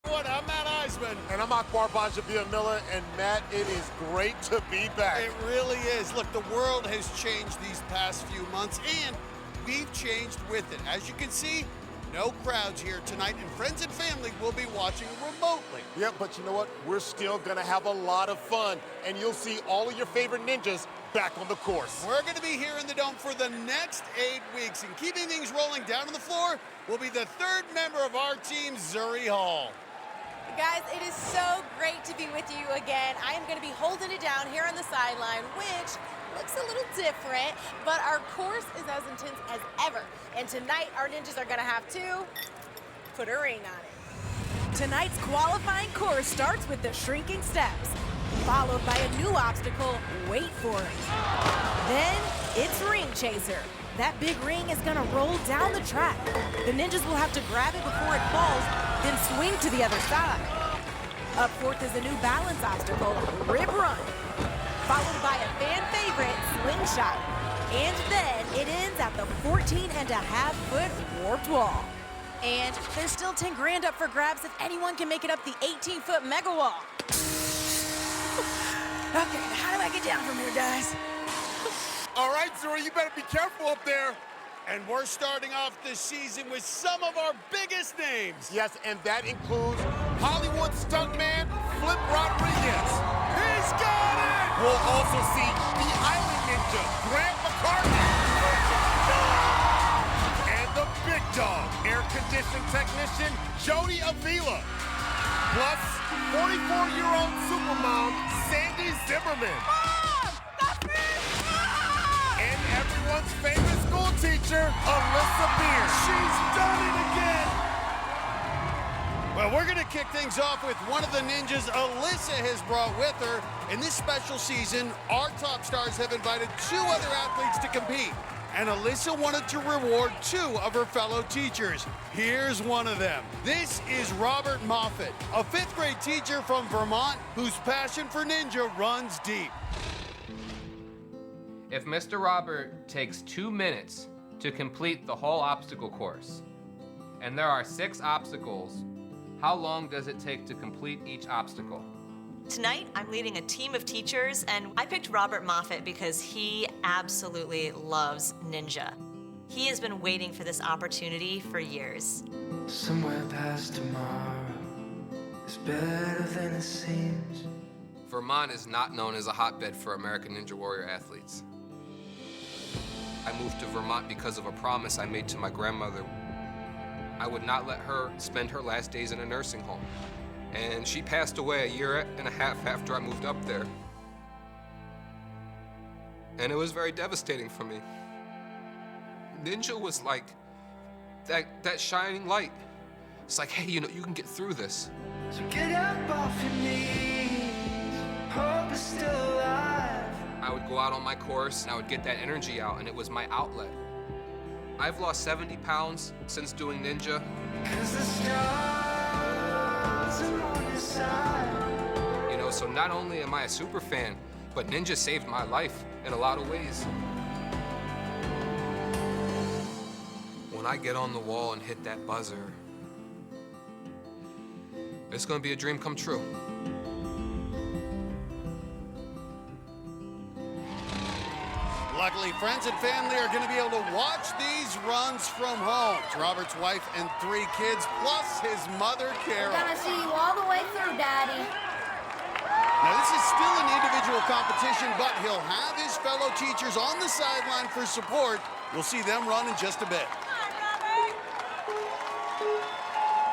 What? I'm Matt Eisman. And I'm Akbar Miller, and Matt, it is great to be back. It really is. Look, the world has changed these past few months, and we've changed with it. As you can see, no crowds here tonight, and friends and family will be watching remotely. Yeah, but you know what? We're still going to have a lot of fun, and you'll see all of your favorite ninjas back on the course. We're going to be here in the Dome for the next 8 weeks, and keeping things rolling down on the floor will be the third member of our team, Zuri Hall. Guys, it is so great to be with you again. I am going to be holding it down here on the sideline, which looks a little different, but our course is as intense as ever. And tonight, our ninjas are going to have to put a ring on it. Tonight's qualifying course starts with the shrinking steps, followed by a new obstacle, wait for it. Then, it's Ring Chaser. That big ring is going to roll down the track. The ninjas will have to grab it before it falls, then swing to the other side. Up fourth is a new balance obstacle, Rib Run, followed by a fan favorite, Slingshot. And then it ends at the 14.5-foot warped wall. And there's still 10 grand up for grabs if anyone can make it up the 18-foot mega wall. Okay, now how do I get down from here, guys? All right, Zuri, you better be careful up there. And we're starting off this season with some of our biggest names. Yes, and that includes Hollywood stuntman Flip Rodriguez. He's got it! We'll also see the Island Ninja, Grant McCartney. And the big dog, air conditioning technician, Jody Avila. Plus, 44-year-old supermom, Sandy Zimmerman. Mom! That's me! And everyone's favorite school teacher, Alyssa Beer. She's done it again! Well, we're going to kick things off with one of the ninjas Alyssa has brought with her. In this special season, our top stars have invited 2 other athletes to compete. And Alyssa wanted to reward 2 of her fellow teachers. Here's one of them. This is Robert Moffett, a 5th grade teacher from Vermont whose passion for ninja runs deep. If Mr. Robert takes 2 minutes to complete the whole obstacle course, and there are 6 obstacles, how long does it take to complete each obstacle? Tonight, I'm leading a team of teachers, and I picked Robert Moffett because he absolutely loves ninja. He has been waiting for this opportunity for years. Somewhere past tomorrow is better than it seems. Vermont is not known as a hotbed for American Ninja Warrior athletes. I moved to Vermont because of a promise I made to my grandmother. I would not let her spend her last days in a nursing home. And she passed away a year and a half after I moved up there. And it was very devastating for me. Ninja was like that shining light. It's like, hey, you know, you can get through this. So get up off your knees, hope is still alive. I would go out on my course and I would get that energy out, and it was my outlet. I've lost 70 pounds since doing ninja. 'Cause the stars are on your side. You know, so not only am I a super fan, but ninja saved my life in a lot of ways. When I get on the wall and hit that buzzer, it's gonna be a dream come true. Luckily, friends and family are going to be able to watch these runs from home. It's Robert's wife and 3 kids, plus his mother, Carol. Gonna see you all the way through, Daddy. Now, this is still an individual competition, but he'll have his fellow teachers on the sideline for support. We'll see them run in just a bit.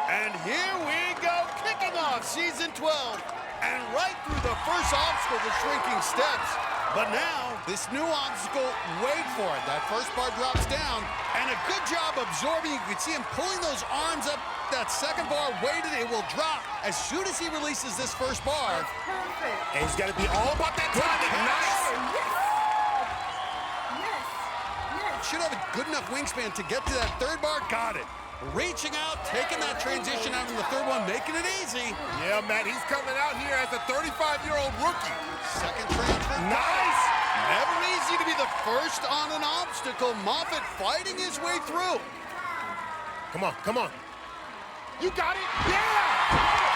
And here we go, kicking off season 12. And right through the first obstacle, the shrinking steps. But now, this new obstacle, wait for it. That first bar drops down, and a good job absorbing. You can see him pulling those arms up. That second bar weighted, it will drop as soon as he releases this first bar. Perfect. And he's got to be all about that timing. Nice. Yes. Yes. Should have a good enough wingspan to get to that third bar. Got it. Reaching out, taking that transition out in the third one, making it easy. Yeah, Matt, he's coming out here as a 35-year-old rookie. Second transfer. Nice. Never easy to be the first on an obstacle. Moffett fighting his way through. Come on, come on. You got it? Yeah!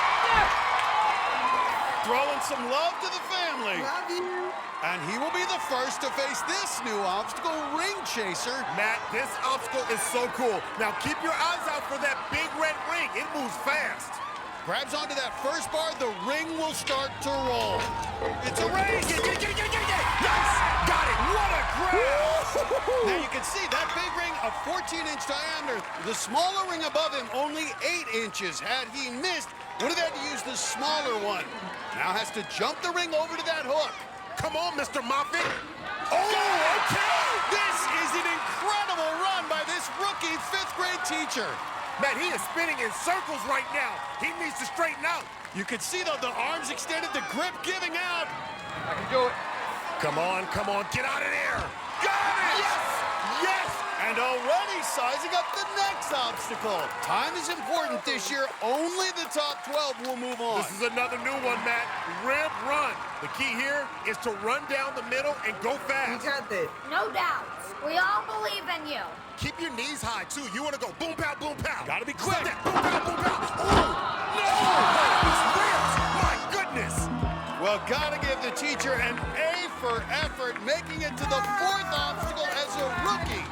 throwing some love to the family. Love you. And he will be the first to face this new obstacle, ring chaser. Matt, this obstacle is so cool. Now keep your eyes out for that big red ring. It moves fast. Grabs onto that first bar, the ring will start to roll. It's a race. Yes! Got it! What a grab! Now you can see that big ring, a 14-inch diameter. The smaller ring above him, only 8 inches. Had he missed, would have had to use the smaller one. Now has to jump the ring over to that hook. Come on, Mr. Moffitt. Oh, Okay! This is an incredible run by this rookie 5th grade teacher. Matt, he is spinning in circles right now. He needs to straighten out. You can see, though, the arms extended, the grip giving out. I can do it. Come on, get out of there. Got it! Yes! Yes! And already sizing up the next obstacle. Time is important this year. Only the top 12 will move on. This is another new one, Matt. Rib run. The key here is to run down the middle and go You fast. got this. No doubts. We all believe in you. Keep your knees high, too. You want to go boom, pow, boom, pow. Gotta be Stop quick. that. Boom, pow, boom, pow. Oh! No! These ribs! My goodness! Well, gotta give the teacher an A for effort, making it to the 4th obstacle as a rookie.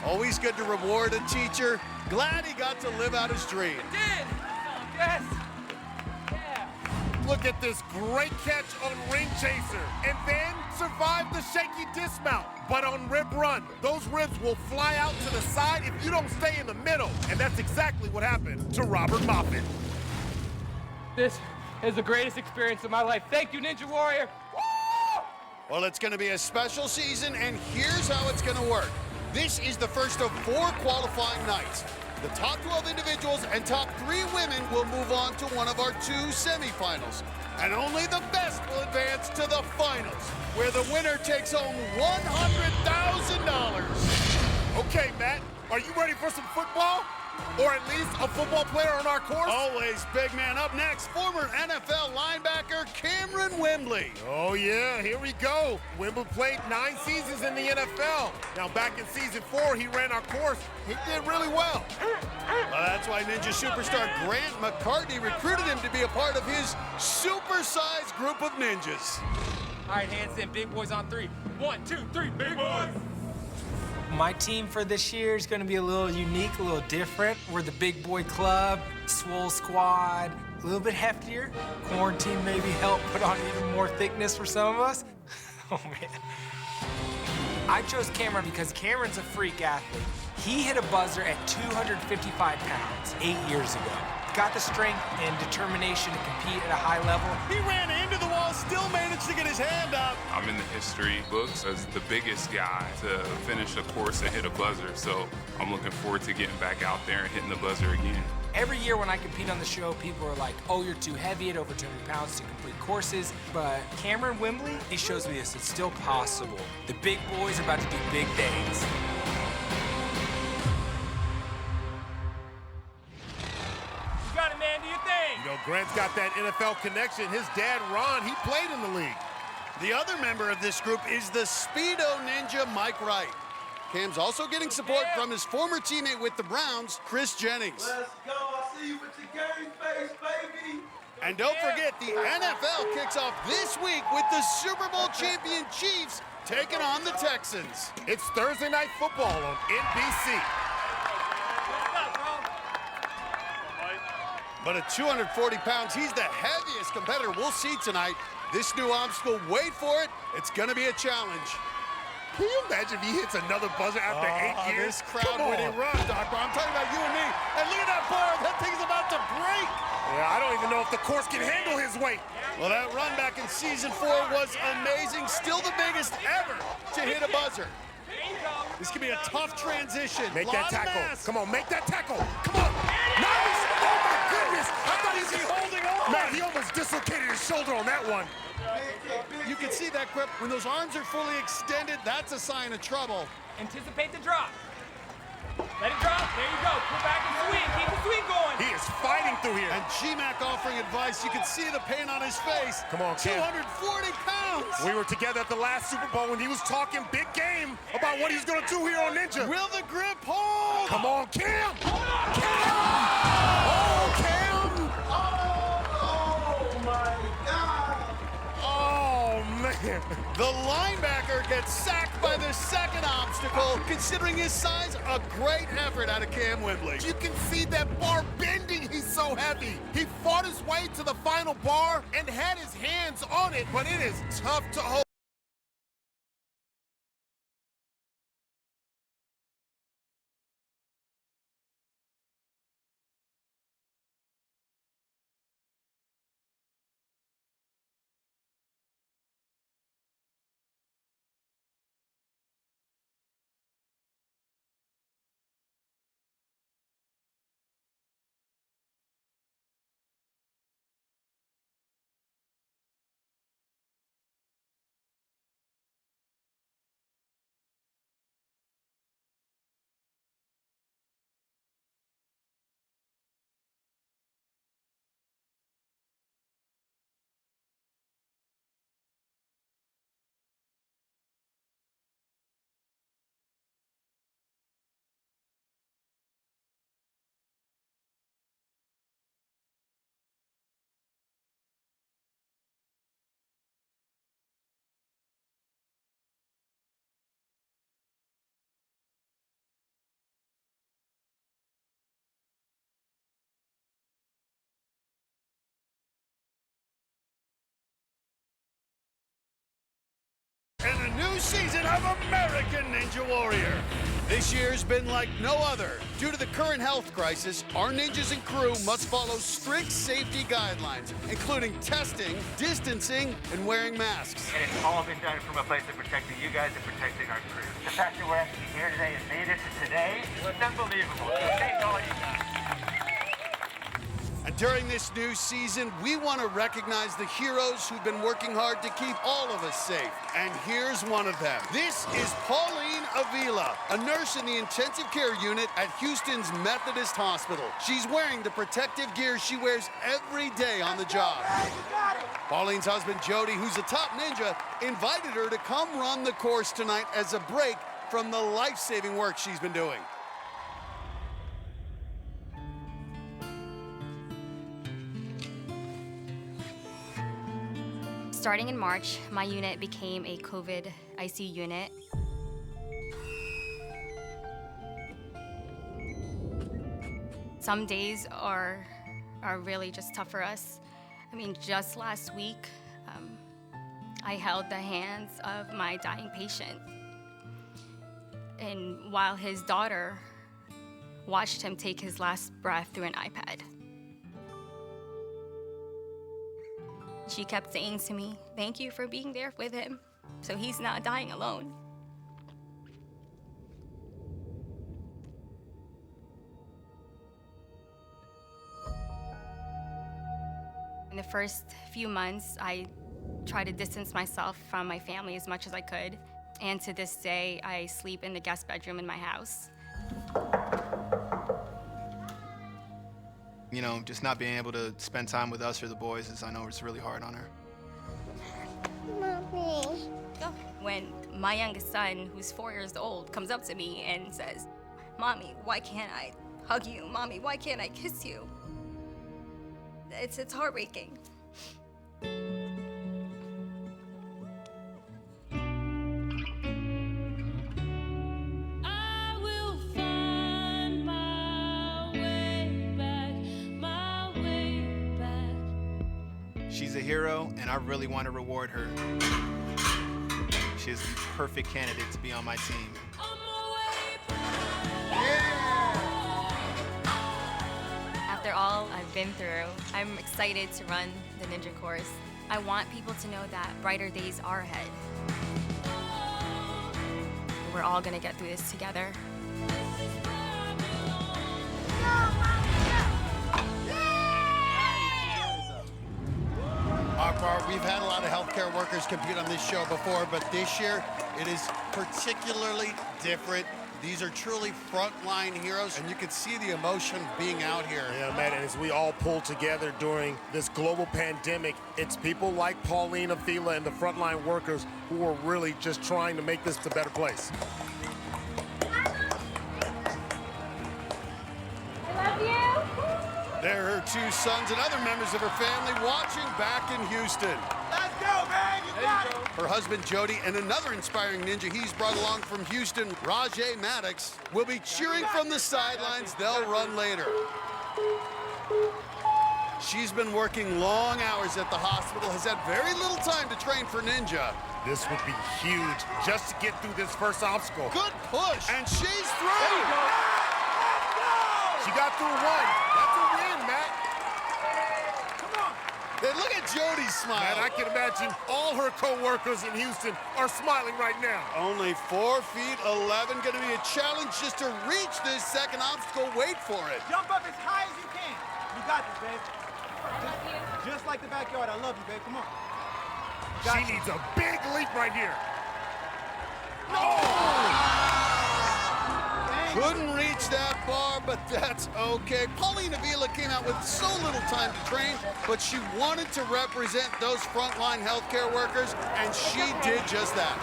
Always good to reward a teacher. Glad he got to live out his dream. Did! Yes! Look at this great catch on Ring Chaser. And then survive the shaky dismount. But on Rib Run, those ribs will fly out to the side if you don't stay in the middle. And that's exactly what happened to Robert Moffitt. This is the greatest experience of my life. Thank you, Ninja Warrior. Woo! Well, it's going to be a special season, and here's how it's going to work. This is the first of 4 qualifying nights. The top 12 individuals and top 3 women will move on to one of our 2 semifinals. And only the best will advance to the finals, where the winner takes home $100,000. Okay, Matt, are you ready for some football? Or at least a football player on our course? Always big man. Up next, former NFL linebacker Cameron Wembley. Oh, yeah, here we go. Wembley played 9 seasons in the NFL. Now, back in season 4, he ran our course. He did really well. Well, that's why Ninja superstar Grant McCartney recruited him to be a part of his super-sized group of ninjas. All right, hands in. Big boys on 3. 1, 2, 3. Big boys. My team for this year is going to be a little unique, a little different. We're the big boy club, swole squad, a little bit heftier. Quarantine maybe helped put on even more thickness for some of us. Oh, man. I chose Cameron because Cameron's a freak athlete. He hit a buzzer at 255 pounds 8 years ago. Got the strength and determination to compete at a high level. He ran into the wall, still managed to get his hand up. I'm in the history books as the biggest guy to finish a course and hit a buzzer, so I'm looking forward to getting back out there and hitting the buzzer again. Every year when I compete on the show, people are like, oh, you're too heavy at over 200 pounds to complete courses. But Cameron Wembley, he shows me this. It's still possible. The big boys are about to do big things. You got it, man. Do your thing. You know, Grant's got that NFL connection. His dad, Ron, he played in the league. The other member of this group is the Speedo Ninja Mike Wright. Cam's also getting support from his former teammate with the Browns, Chris Jennings. Let's go. I see you with your game face, baby. And don't forget, the NFL kicks off this week with the Super Bowl champion Chiefs taking on the Texans. It's Thursday Night Football on NBC. But at 240 pounds, he's the heaviest competitor we'll see tonight. This new obstacle, wait for it, it's gonna be a challenge. Can you imagine if he hits another buzzer after 8 years? This crowd when he runs, Doc. I'm talking about you and me. And look at that bar, that thing's about to break. Yeah, I don't even know if the course can handle his weight. Well, that run back in season 4 was amazing. Still the biggest ever to hit a buzzer. This could be a tough transition. Make that tackle. Come on, make that tackle. Come on. Nice. Oh, my goodness. I thought he was holding on. Man, he almost dislocated his shoulder on that one. You can see that grip. When those arms are fully extended, that's a sign of trouble. Anticipate the drop. Let it drop. There you go. Pull back and swing. Keep the swing going. He is fighting through here. And G-Mac offering advice. You can see the pain on his face. Come on, Cam. 240 pounds. We were together at the last Super Bowl when he was talking big game about what he's going to do here on Ninja. Will the grip hold? Come on, Cam. Cam. Oh, Cam. Oh my God. here. The linebacker gets sacked by the second obstacle. Considering his size, a great effort out of Cam Wembley. You can see that bar bending. He's so heavy. He fought his way to the final bar and had his hands on it, but it is tough to hold. And a new season of American Ninja Warrior. This year's been like no other. Due to the current health crisis, our ninjas and crew must follow strict safety guidelines, including testing, distancing, and wearing masks. And it's all been done from a place of protecting you guys and protecting our crew. The fact that we're actually here today and made it to today was unbelievable. So thank all you guys. And during this new season, we want to recognize the heroes who've been working hard to keep all of us safe. And here's one of them. This is Pauline Avila, a nurse in the intensive care unit at Houston's Methodist Hospital. She's wearing the protective gear she wears every day on the job. Pauline's husband, Jody, who's a top ninja, invited her to come run the course tonight as a break from the life-saving work she's been doing. Starting in March, my unit became a COVID ICU unit. Some days are really just tough for us. I mean, just last week, I held the hands of my dying patient. And while his daughter watched him take his last breath through an iPad. She kept saying to me, "Thank you for being there with him, so he's not dying alone." In the first few months, I tried to distance myself from my family as much as I could. And to this day, I sleep in the guest bedroom in my house. You know, just not being able to spend time with us or the boys I know it's really hard on her. Mommy. When my youngest son, who's 4 years old, comes up to me and says, "Mommy, why can't I hug you? Mommy, why can't I kiss you?" It's heartbreaking. She's a hero, and I really want to reward her. She is the perfect candidate to be on my team. After all I've been through, I'm excited to run the Ninja course. I want people to know that brighter days are ahead. We're all gonna get through this together. We've had a lot of healthcare workers compete on this show before, but this year it is particularly different. These are truly frontline heroes, and you can see the emotion being out here. Yeah, man, and as we all pull together during this global pandemic, it's people like Pauline Avila and the frontline workers who are really just trying to make this a better place. There are her two sons and other members of her family watching back in Houston. Let's go, man! Her husband, Jody, and another inspiring ninja he's brought along from Houston, Rajay Maddox, will be cheering from the sidelines. They'll run later. She's been working long hours at the hospital, has had very little time to train for ninja. This would be huge just to get through this first obstacle. Good push, and she's through. She got through one. That's a win, Matt. Then look at Jody's smile. Man, I can imagine all her co-workers in Houston are smiling right now. Only 4 feet 11, going to be a challenge just to reach this second obstacle. Wait for it. Jump up as high as you can. You got this, babe. Just like the backyard. I love you, babe. Come on. She needs a big leap right here. Couldn't reach that bar, but that's okay. Pauline Avila came out with so little time to train, but she wanted to represent those frontline healthcare workers, and she did just that.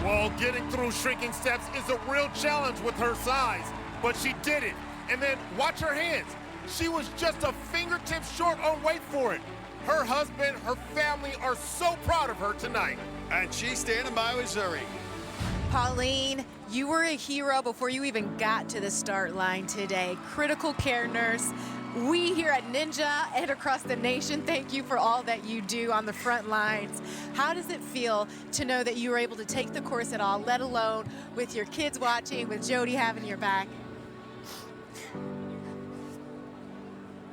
Well, getting through shrinking steps is a real challenge with her size, but she did it. And then watch her hands. She was just a fingertip short on wait for it. Her husband, her family are so proud of her tonight. And she's standing by with Zuri. Pauline, you were a hero before you even got to the start line today. Critical care nurse. We here at Ninja and across the nation thank you for all that you do on the front lines. How does it feel to know that you were able to take the course at all, let alone with your kids watching, with Jody having your back?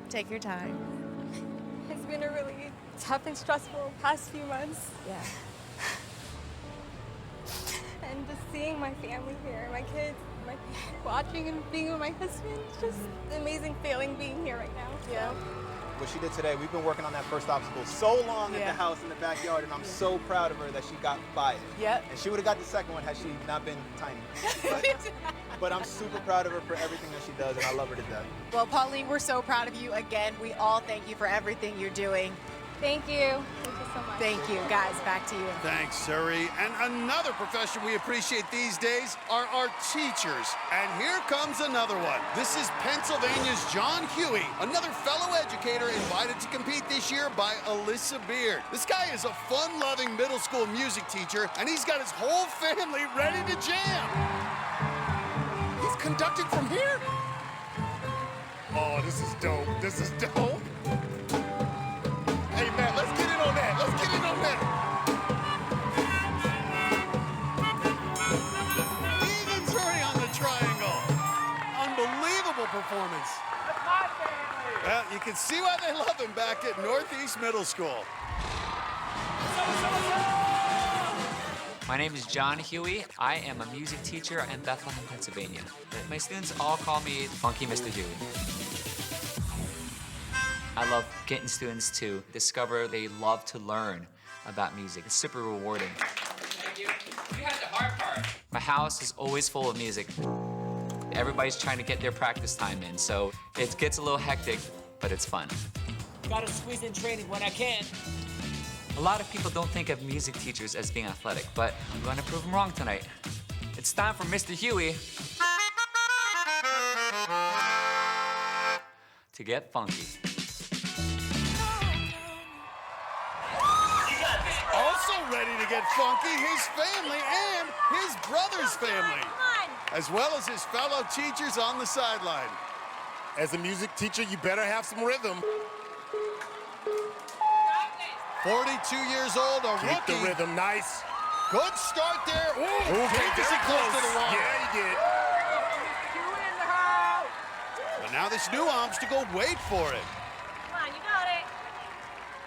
Take your time. It's been a really tough and stressful past few months. Yeah. And just seeing my family here, my kids, watching and being with my husband, it's just an amazing feeling being here right now. Yeah. What she did today, we've been working on that first obstacle so long in the house, in the backyard, and I'm so proud of her that she got by it. Yep. And she would have got the second one had she not been tiny. But I'm super proud of her for everything that she does, and I love her to death. Well, Pauline, we're so proud of you. Again, we all thank you for everything you're doing. Thank you. Thank you so much. Thank you. Guys, back to you. Thanks, Zuri. And another profession we appreciate these days are our teachers. And here comes another one. This is Pennsylvania's John Huey, another fellow educator invited to compete this year by Alyssa Beard. This guy is a fun-loving middle school music teacher, and he's got his whole family ready to jam. He's conducting from here? Oh, this is dope. This is dope. Hey, Matt, let's get in on that. Let's get in on that. Even Zuri on the triangle. Unbelievable performance. That's my family. Well, you can see why they love him back at Northeast Middle School. My name is John Huey. I am a music teacher in Bethlehem, Pennsylvania. My students all call me Funky Mr. Huey. I love getting students to discover they love to learn about music. It's super rewarding. Thank you. You had the hard part. My house is always full of music. Everybody's trying to get their practice time in, so it gets a little hectic, but it's fun. Gotta squeeze in training when I can. A lot of people don't think of music teachers as being athletic, but I'm going to prove them wrong tonight. It's time for Mr. Huey to get funky. Also ready to get funky, his family and his brother's family, as well as his fellow teachers on the sideline. As a music teacher, you better have some rhythm. 42 years old, a Keep rookie. the rhythm nice. Good start there. Ooh, Okay, dangerously very close close. to the wall. Yeah, he did. But now this new obstacle, wait for it. Come on, you got it.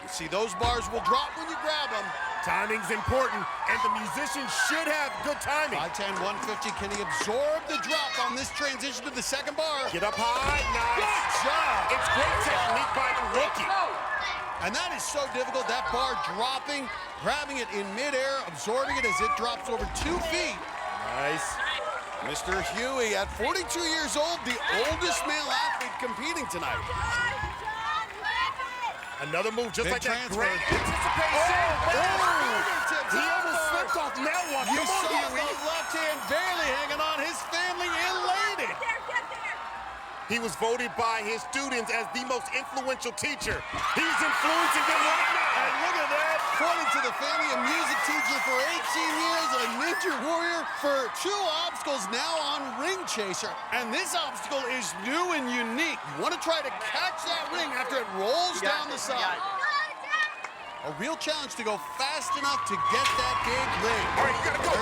You see, those bars will drop when you grab them. Timing's important, and the musician should have good timing. 5'10", 150. Can he absorb the drop on this transition to the second bar? Get up high, nice. Good job. It's great technique by the rookie. And that is so difficult, that bar dropping, grabbing it in midair, absorbing it as it drops over 2 feet. Nice. Mr. Huey, at 42 years old, the oldest male athlete competing tonight. Another move just Big like that. transfer. Great anticipation. Fingertips He up almost first. slipped off that one. You Come on, saw Huey. the left hand barely hanging on, his family elated. He was voted by his students as the most influential teacher. He's influencing them right now. And look at that According to the family, a music teacher for 18 years, a ninja warrior for 2 obstacles, now on Ring Chaser. And this obstacle is new and unique. You want to try to catch that ring after it rolls down the side. A real challenge to go fast enough to get that big ring. All right, you gotta go.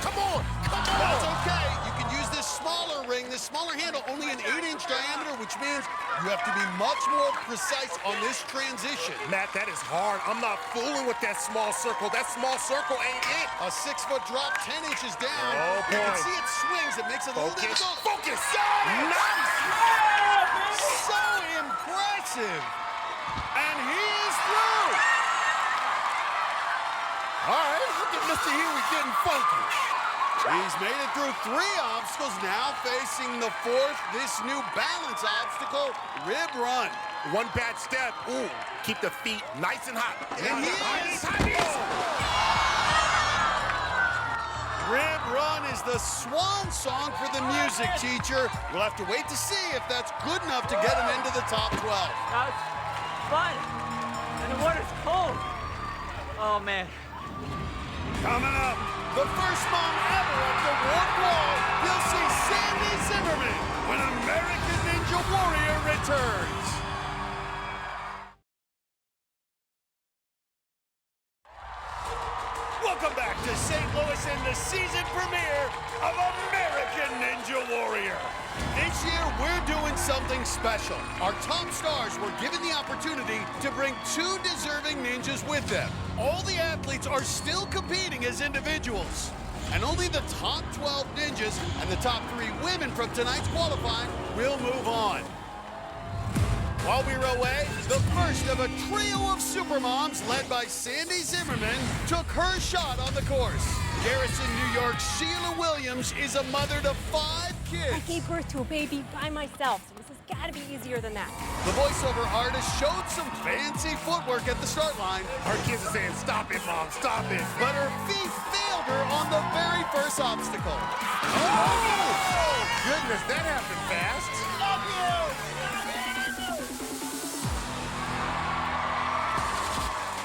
Come on. That's okay. You can use this smaller ring, this smaller handle, only an 8-inch diameter, which means you have to be much more precise on this transition. Matt, that is hard. I'm not fooling with that small circle. That small circle ain't it. A 6-foot drop, 10 inches down. Oh, boy. You can see it swings. It makes it a little difficult. Focus. Nice. So impressive. And he is through. All right, look at Mr. Huey getting funky. He's made it through 3 obstacles, now facing the 4th, this new balance obstacle, rib run. One bad step, ooh, keep the feet nice and hot. And he is. Rib run is the swan song for the music teacher. We'll have to wait to see if that's good enough to get him into the top 12. That was fun. And the water's cold. Oh, man. Coming up, the first mom ever at the Warped Wall. You'll see Sandy Zimmerman when American Ninja Warrior returns. Welcome back to St. Louis and the season premiere of American Ninja Warrior. This year, we're doing something special. Our top stars were given the opportunity to bring 2 deserving ninjas with them. All the athletes are still competing as individuals. And only the top 12 ninjas and the top 3 women from tonight's qualifying will move on. While we were away, the first of a trio of supermoms led by Sandy Zimmerman took her shot on the course. Garrison, New York, Sheila Williams is a mother to 5 kids. I gave birth to a baby by myself, so this has got to be easier than that. The voiceover artist showed some fancy footwork at the start line. Her kids are saying, stop it, Mom, stop it. But her feet failed her on the very first obstacle. Oh! Goodness, that happened fast. Love you!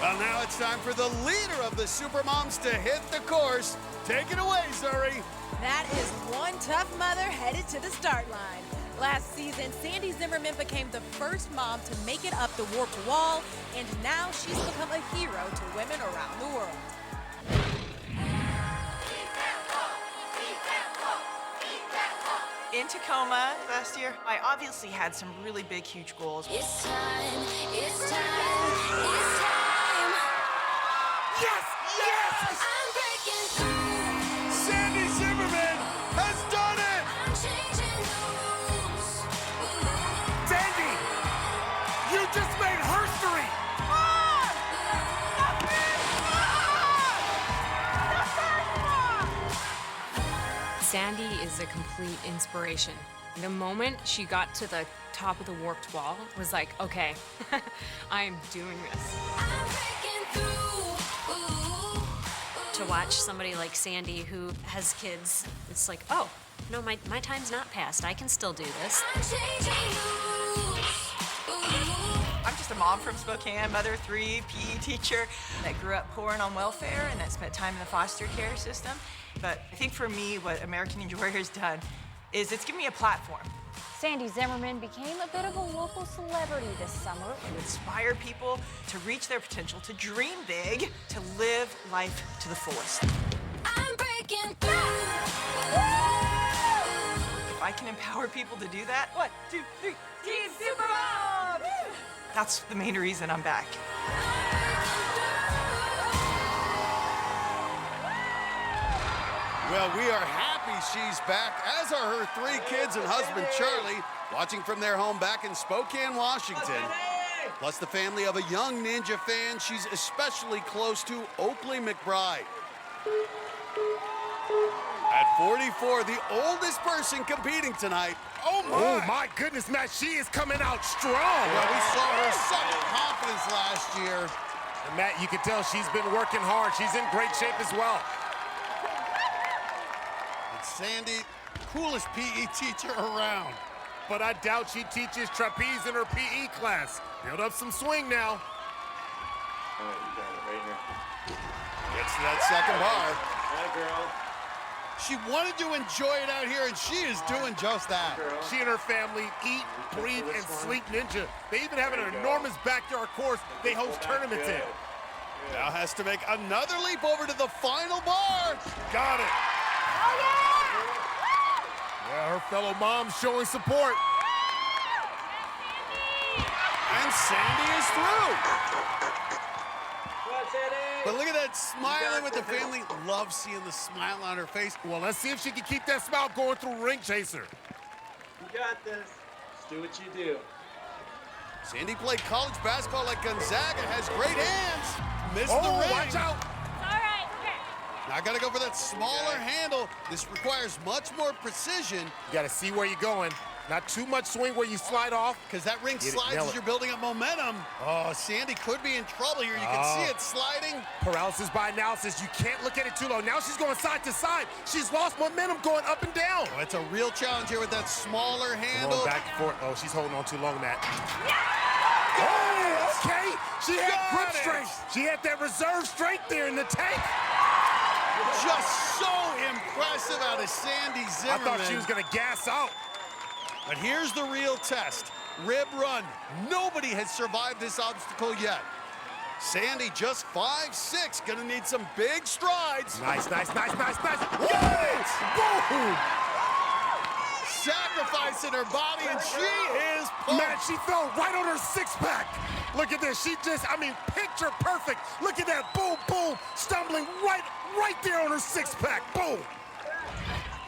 Well, now it's time for the leader of the Supermoms to hit the course. Take it away, Zuri. That is one tough mother headed to the start line. Last season, Sandy Zimmerman became the first mom to make it up the Warped Wall, and now she's become a hero to women around the world. In Tacoma last year, I obviously had some really big, huge goals. It's time, it's time, it's time. Yes, yes! I'm breaking through. Sandy Zimmerman has done it! I'm changing the rules. Sandy, you just made history! Sandy is a complete inspiration. The moment she got to the top of the Warped Wall, it was like, okay, I am doing this. I'm breaking through. To watch somebody like Sandy who has kids, it's like, oh, no, my time's not past. I can still do this. I'm changing the rules. I'm just a mom from Spokane, mother of 3, PE teacher that grew up poor and on welfare and that spent time in the foster care system. But I think for me, what American Ninja Warrior has done is it's given me a platform. Sandy Zimmerman became a bit of a local celebrity this summer. To inspire people to reach their potential, to dream big, to live life to the fullest. I'm breaking through. If I can empower people to do that, 1, 2, 3, Team Supermom! That's the main reason I'm back. Well, we are happy she's back, as are her 3 kids and husband, Charlie, watching from their home back in Spokane, Washington. Plus the family of a young Ninja fan she's especially close to, Oakley McBride. At 44, the oldest person competing tonight. Oh my goodness, Matt, she is coming out strong. Well, we saw her suck confidence last year. And Matt, you can tell she's been working hard. She's in great shape as well. Sandy, coolest PE teacher around. But I doubt she teaches trapeze in her PE class. Build up some swing now. All right, you got it right here. Gets to that second bar. Hi, girl. She wanted to enjoy it out here, and she is doing just that. She and her family eat, breathe, and sleep Ninja. They even have an enormous backyard course they host tournaments in. Now has to make another leap over to the final bar. Got it. Oh, yeah! Yeah, her fellow mom's showing support. And Sandy is through. But look at that smiling with the family. Love seeing the smile on her face. Well, let's see if she can keep that smile going through Ring Chaser. You got this. Just do what you do. Sandy played college basketball at Gonzaga, has great hands. Missed the ring. Watch out. All right, okay. Now I gotta go for that smaller handle. This requires much more precision. You gotta see where you're going. Not too much swing where you slide off. Because that ring slides as you're building up momentum. Oh, Sandy could be in trouble here. You can see it sliding. Paralysis by analysis. You can't look at it too low. Now she's going side to side. She's lost momentum going up and down. Oh, it's a real challenge here with that smaller handle. Going back and forth. Oh, she's holding on too long, Matt. Oh, okay. She had grip strength. She had that reserve strength there in the tank. Just so impressive out of Sandy Zimmerman. I thought she was going to gas out. But here's the real test. Rib run. Nobody has survived this obstacle yet. Sandy just 5'6", gonna need some big strides. Nice. Got it! Boom! Sacrificing her body, and she is pumped. Man, she fell right on her six-pack. Look at this. She just, picture perfect. Look at that. Boom, boom. Stumbling right there on her six-pack. Boom.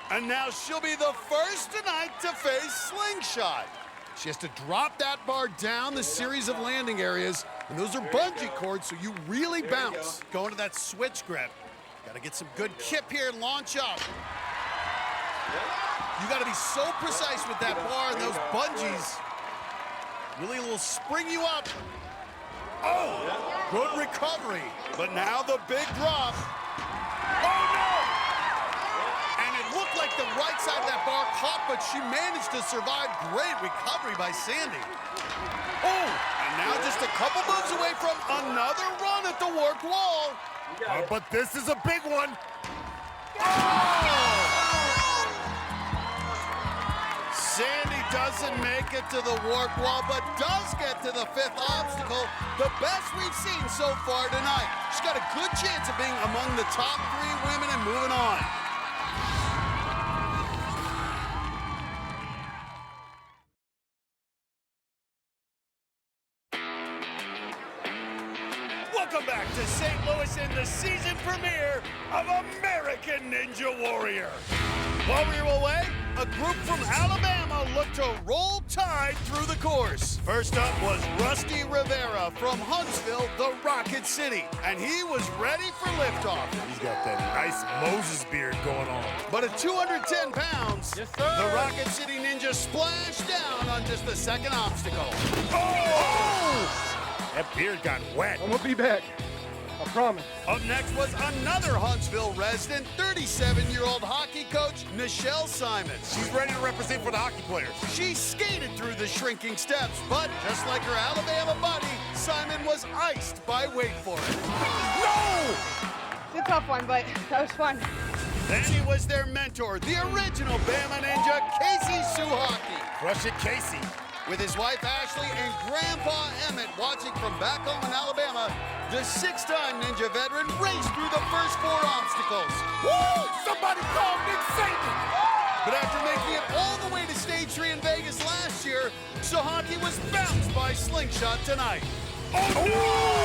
And now she'll be the first tonight to face Slingshot. She has to drop that bar down the series of landing areas, and those are bungee cords, so you really bounce. Going to that switch grip. Got to get some good kip here and launch up. You got to be so precise with that bar and those bungees. Really will spring you up. Oh, good recovery. But now the big drop. Oh, no! Looked like the right side of that bar caught, but she managed to survive. Great recovery by Sandy. Oh, and now just a couple moves away from another run at the warped wall. But this is a big one. Oh! Sandy doesn't make it to the warped wall, but does get to the fifth obstacle, the best we've seen so far tonight. She's got a good chance of being among the top 3 women and moving on. Welcome back to St. Louis in the season premiere of American Ninja Warrior. While we were away, a group from Alabama looked to roll tide through the course. First up was Rusty Rivera from Huntsville, the Rocket City, and he was ready for liftoff. He's got that nice Moses beard going on. But at 210 pounds, yes, sir, the Rocket City Ninja splashed down on just the second obstacle. Oh! That beard got wet. I'm gonna be back. I promise. Up next was another Huntsville resident, 37-year-old hockey coach, Nichelle Simons. She's ready to represent for the hockey players. She skated through the shrinking steps, but just like her Alabama buddy, Simon was iced by wait for it. No! It's a tough one, but that was fun. Then he was their mentor, the original Bama Ninja, Casey Suhaki. Crush it, Casey. With his wife Ashley and Grandpa Emmett watching from back home in Alabama, the 6-time Ninja veteran raced through the first 4 obstacles. Woo! Somebody called Nick Satan! But after making it all the way to stage 3 in Vegas last year, Suhaki was bounced by Slingshot tonight. Oh, no!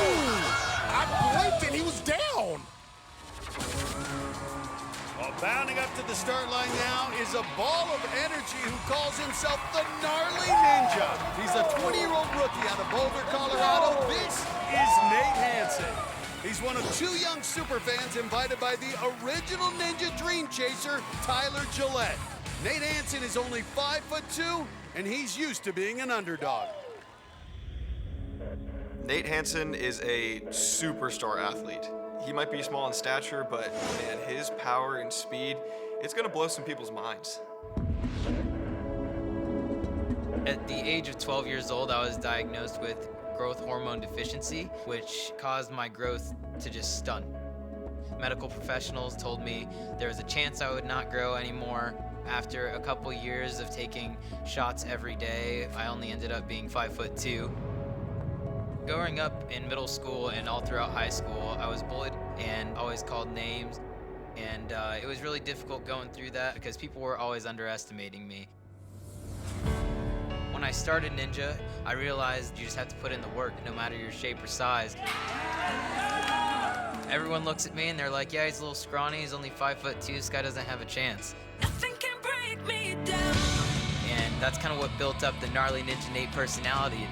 I blinked and he was down. Bounding up to the start line now is a ball of energy who calls himself the Gnarly Ninja. He's a 20-year-old rookie out of Boulder, Colorado. This is Nate Hansen. He's one of 2 young superfans invited by the original Ninja Dream Chaser, Tyler Gillette. Nate Hansen is only 5'2", and he's used to being an underdog. Nate Hansen is a superstar athlete. He might be small in stature, but man, his power and speed, it's gonna blow some people's minds. At the age of 12 years old, I was diagnosed with growth hormone deficiency, which caused my growth to just stunt. Medical professionals told me there was a chance I would not grow anymore. After a couple years of taking shots every day, I only ended up being 5'2". Growing up in middle school and all throughout high school, I was bullied and always called names. And it was really difficult going through that because people were always underestimating me. When I started Ninja, I realized you just have to put in the work no matter your shape or size. Everyone looks at me and they're like, yeah, he's a little scrawny, he's only 5'2", this guy doesn't have a chance. And that's kind of what built up the gnarly Ninja Nate personality.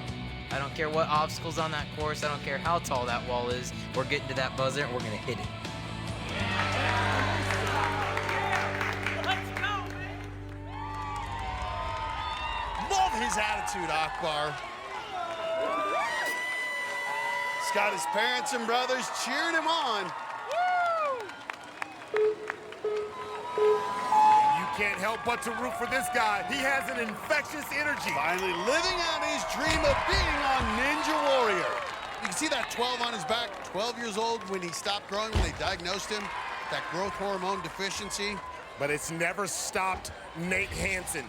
I don't care what obstacles on that course, I don't care how tall that wall is, we're getting to that buzzer and we're gonna hit it. Love his attitude, Akbar. He's got his parents and brothers cheering him on. You can't help but to root for this guy. He has an infectious energy. Finally living out his dream of being on Ninja Warrior. You can see that 12 on his back, 12 years old when he stopped growing, when they diagnosed him, that growth hormone deficiency. But it's never stopped Nate Hansen.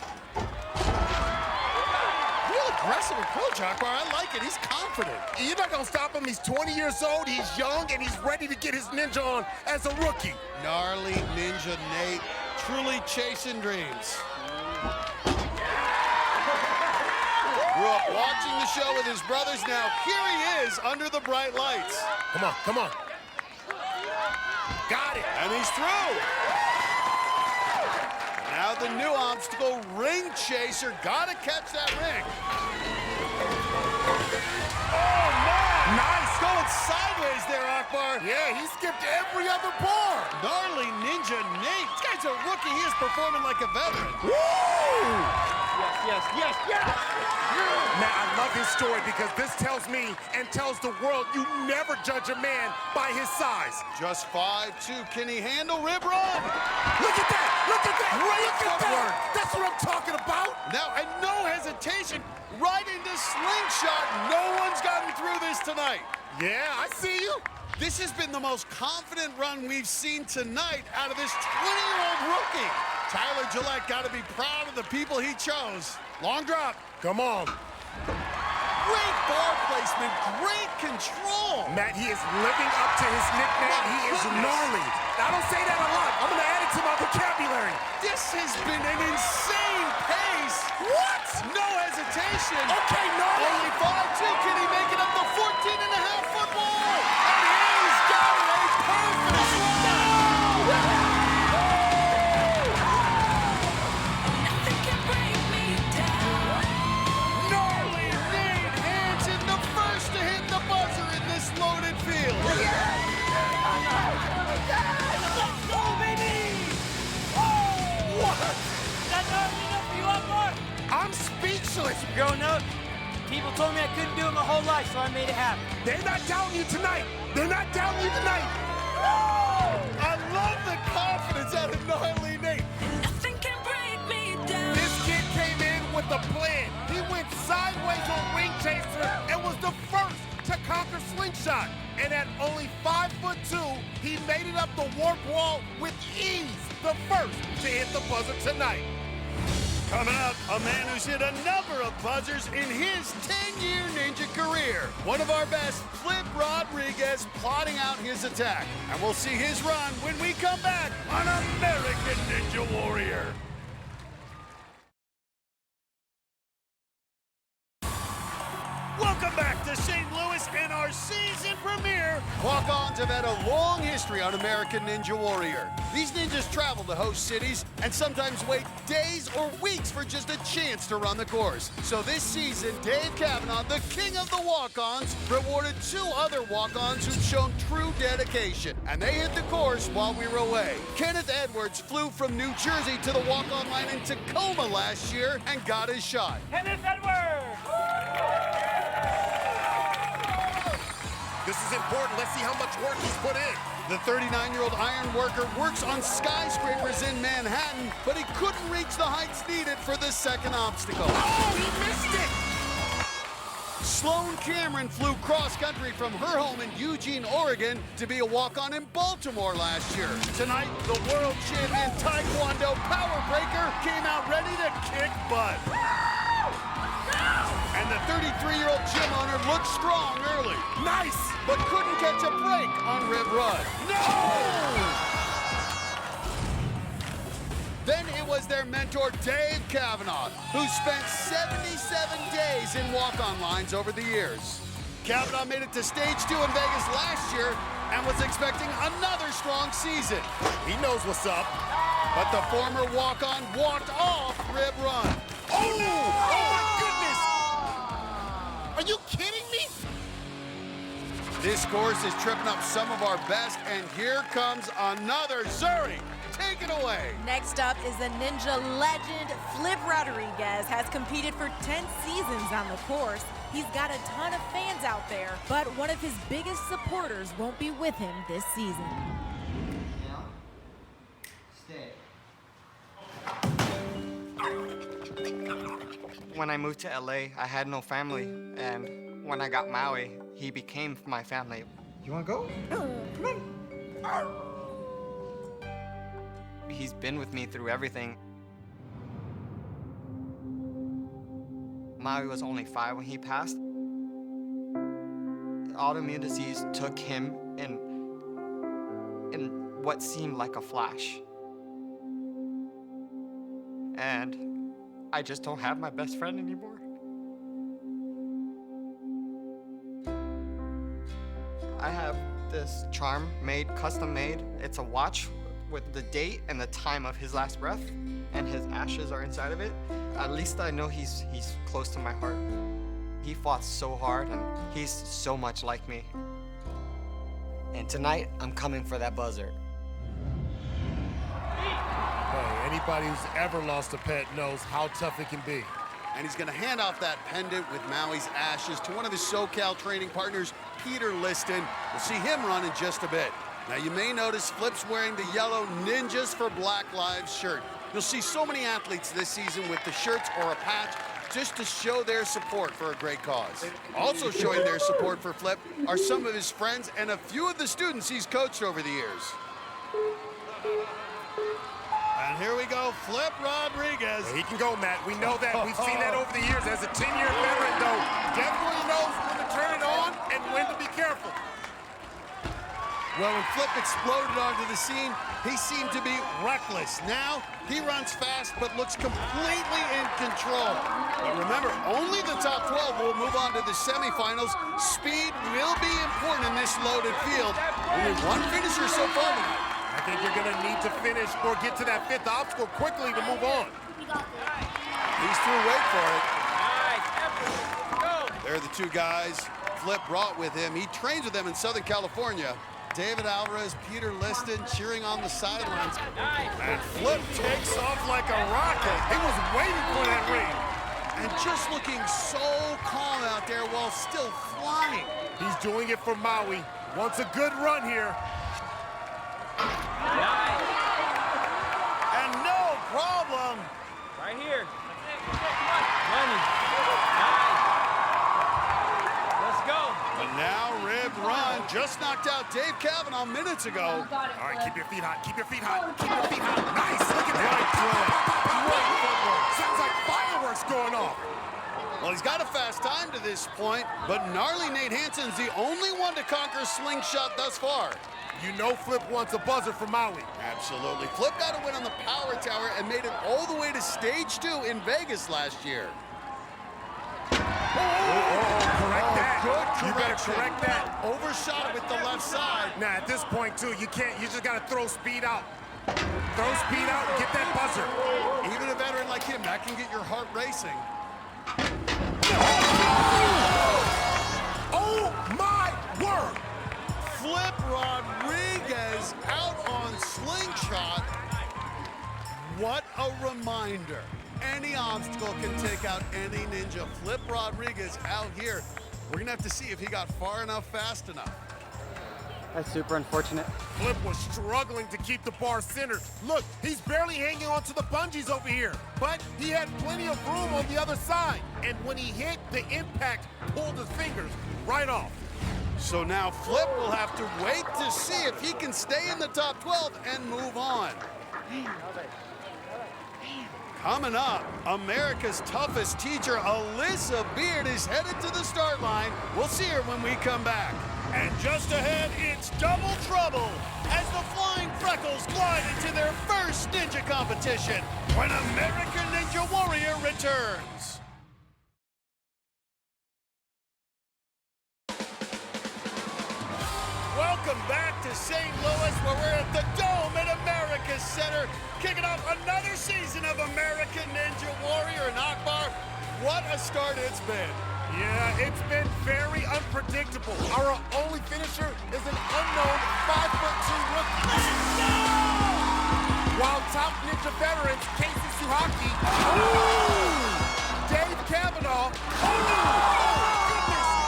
Real aggressive approach, Akbar. I like it. He's confident. You're not gonna stop him. He's 20 years old, he's young, and he's ready to get his ninja on as a rookie. Gnarly Ninja Nate, truly chasing dreams. Grew up watching the show with his brothers. Now here he is under the bright lights. Come on, come on. Got it. And he's through. Now the new obstacle, ring chaser. Gotta catch that ring. Oh, man. Nice. Going sideways there, Akbar. Yeah, he skipped every other bar. Gnarly Ninja Nate. This guy's a rookie. He is performing like a veteran. Woo! Yes, yes, yes, yes! Man, I love his story because this tells me and tells the world you never judge a man by his size. Just 5'2". Can he handle rib run? Look at that! Look at that! Look at that! That's what I'm talking about! Now, and no hesitation, right into slingshot. No one's gotten through this tonight. Yeah, I see you. This has been the most confident run we've seen tonight out of this 20-year-old rookie. Tyler Gillette got to be proud of the people he chose. Long drop. Come on. Great bar placement, great control. Matt, he is living up to his nickname. He is gnarly. I don't say that a lot. I'm going to add it to my vocabulary. This has been an insane pace. What? No hesitation. Okay, gnarly. Only 5'2". Can he make it up the 14.5-foot wall? And he's got it. A perfect run. Gnarly Nate Hansen, the first to hit the buzzer in this loaded field. Let's go, baby! Oh! What? That's gnarly enough for you, Akbar? I'm speechless. Growing up, people told me I couldn't do it my whole life, so I made it happen. They're not doubting you tonight. They're not doubting you tonight. I love the confidence out of gnarly Nate. Nothing can break me down. This kid came in with a plan. He went sideways on ring chaser and was the first to conquer slingshot. And at only 5'2", he made it up the warp wall with ease. The first to hit the buzzer tonight. Coming up, a man who's hit a number of buzzers in his 10-year Ninja career. One of our best, Flip Rodriguez, plotting out his attack. And we'll see his run when we come back on American Ninja Warrior. Welcome back to St. Louis and our season premiere. Walk-ons have had a long history on American Ninja Warrior. These ninjas travel to host cities and sometimes wait days or weeks for just a chance to run the course. So this season, Dave Kavanaugh, the king of the walk-ons, rewarded 2 other walk-ons who've shown true dedication. And they hit the course while we were away. Kenneth Edwards flew from New Jersey to the walk-on line in Tacoma last year and got his shot. Kenneth Edwards! This is important. Let's see how much work he's put in. The 39-year-old iron worker works on skyscrapers in Manhattan, but he couldn't reach the heights needed for the second obstacle. Oh, he missed it! Sloan Cameron flew cross-country from her home in Eugene, Oregon to be a walk-on in Baltimore last year. Tonight, the world champion Taekwondo power breaker came out ready to kick butt. And the 33-year-old gym owner looked strong early. Nice! But couldn't catch a break on Rib Rudd. No! Then it was their mentor, Dave Kavanaugh, who spent 77 days in walk-on lines over the years. Kavanaugh made it to stage 2 in Vegas last year and was expecting another strong season. He knows what's up, but the former walk-on walked off Rib Run. Oh my goodness! Are you kidding me? This course is tripping up some of our best, and here comes another Zuri. Take it away. Next up is the Ninja legend, Flip Rodriguez, has competed for 10 seasons on the course. He's got a ton of fans out there, but one of his biggest supporters won't be with him this season. Now, stay. When I moved to LA, I had no family, and when I got Maui, he became my family. You wanna go? Come on. He's been with me through everything. Maui was only 5 when he passed. Autoimmune disease took him in what seemed like a flash. And I just don't have my best friend anymore. I have this charm made, custom made. It's a watch with the date and the time of his last breath, and his ashes are inside of it. At least I know he's close to my heart. He fought so hard, and he's so much like me. And tonight, I'm coming for that buzzer. Hey, anybody who's ever lost a pet knows how tough it can be. And he's gonna hand off that pendant with Maui's ashes to one of his SoCal training partners, Peter Liston. We'll see him run in just a bit. Now, you may notice Flip's wearing the yellow Ninjas for Black Lives shirt. You'll see so many athletes this season with the shirts or a patch just to show their support for a great cause. Also showing their support for Flip are some of his friends and a few of the students he's coached over the years. And here we go, Flip Rodriguez. He can go, Matt. We know that. We've seen that over the years. As a 10-year veteran, though, definitely knows when to turn it on and when to be careful. Well, when Flip exploded onto the scene, he seemed to be reckless. Now, he runs fast but looks completely in control. But remember, only the top 12 will move on to the semifinals. Speed will be important in this loaded field. Only one finisher so far tonight. I think you're going to need to finish or get to that 5th obstacle quickly to move on. He's through, wait for it. There are the two guys Flip brought with him. He trains with them in Southern California. David Alvarez, Peter Liston cheering on the sidelines. And Flip takes off like a rocket. He was waiting for that ring. And just looking so calm out there while still flying. He's doing it for Maui. Wants a good run here. And no problem. Right here. Come on. Money. Let's go. But now Rib Run just knocked out Dave Kavanaugh minutes ago. All right, keep your feet hot. Keep your feet hot. Keep your feet hot. Nice. Look at that. Right through it. Sounds like fireworks going off. Well, he's got a fast time to this point, but gnarly Nate Hansen's the only one to conquer slingshot thus far. You know Flip wants a buzzer for Maui. Absolutely. Flip got a win on the Power Tower and made it all the way to stage 2 in Vegas last year. Correct that. Good You better correction. correct that. Overshot it with the left side. Now, at this point, too, you just got to throw speed out. Throw speed out and get that buzzer. Even a veteran like him, that can get your heart racing. Oh, my word. Flip Rodriguez out on slingshot. What a reminder. Any obstacle can take out any ninja. Flip Rodriguez out here. We're gonna have to see if he got far enough, fast enough. That's super unfortunate. Flip was struggling to keep the bar centered. Look, he's barely hanging on to the bungees over here. But he had plenty of room on the other side. And when he hit, the impact pulled his fingers right off. So now Flip will have to wait to see if he can stay in the top 12 and move on. Coming up, America's toughest teacher, Alyssa Beard, is headed to the start line. We'll see her when we come back. And just ahead, it's double trouble As the Flying Freckles glide into their first ninja competition when American Ninja Warrior returns. Welcome back to St. Louis, where we're at the Dome at America's Center, kicking off another season of American Ninja Warrior. And Akbar, what a start it's been. Yeah, it's been very unpredictable. Our only finisher is an unknown 5'2" rookie. Let's go! While top ninja veterans Casey Suhaki, Dave Kavanaugh,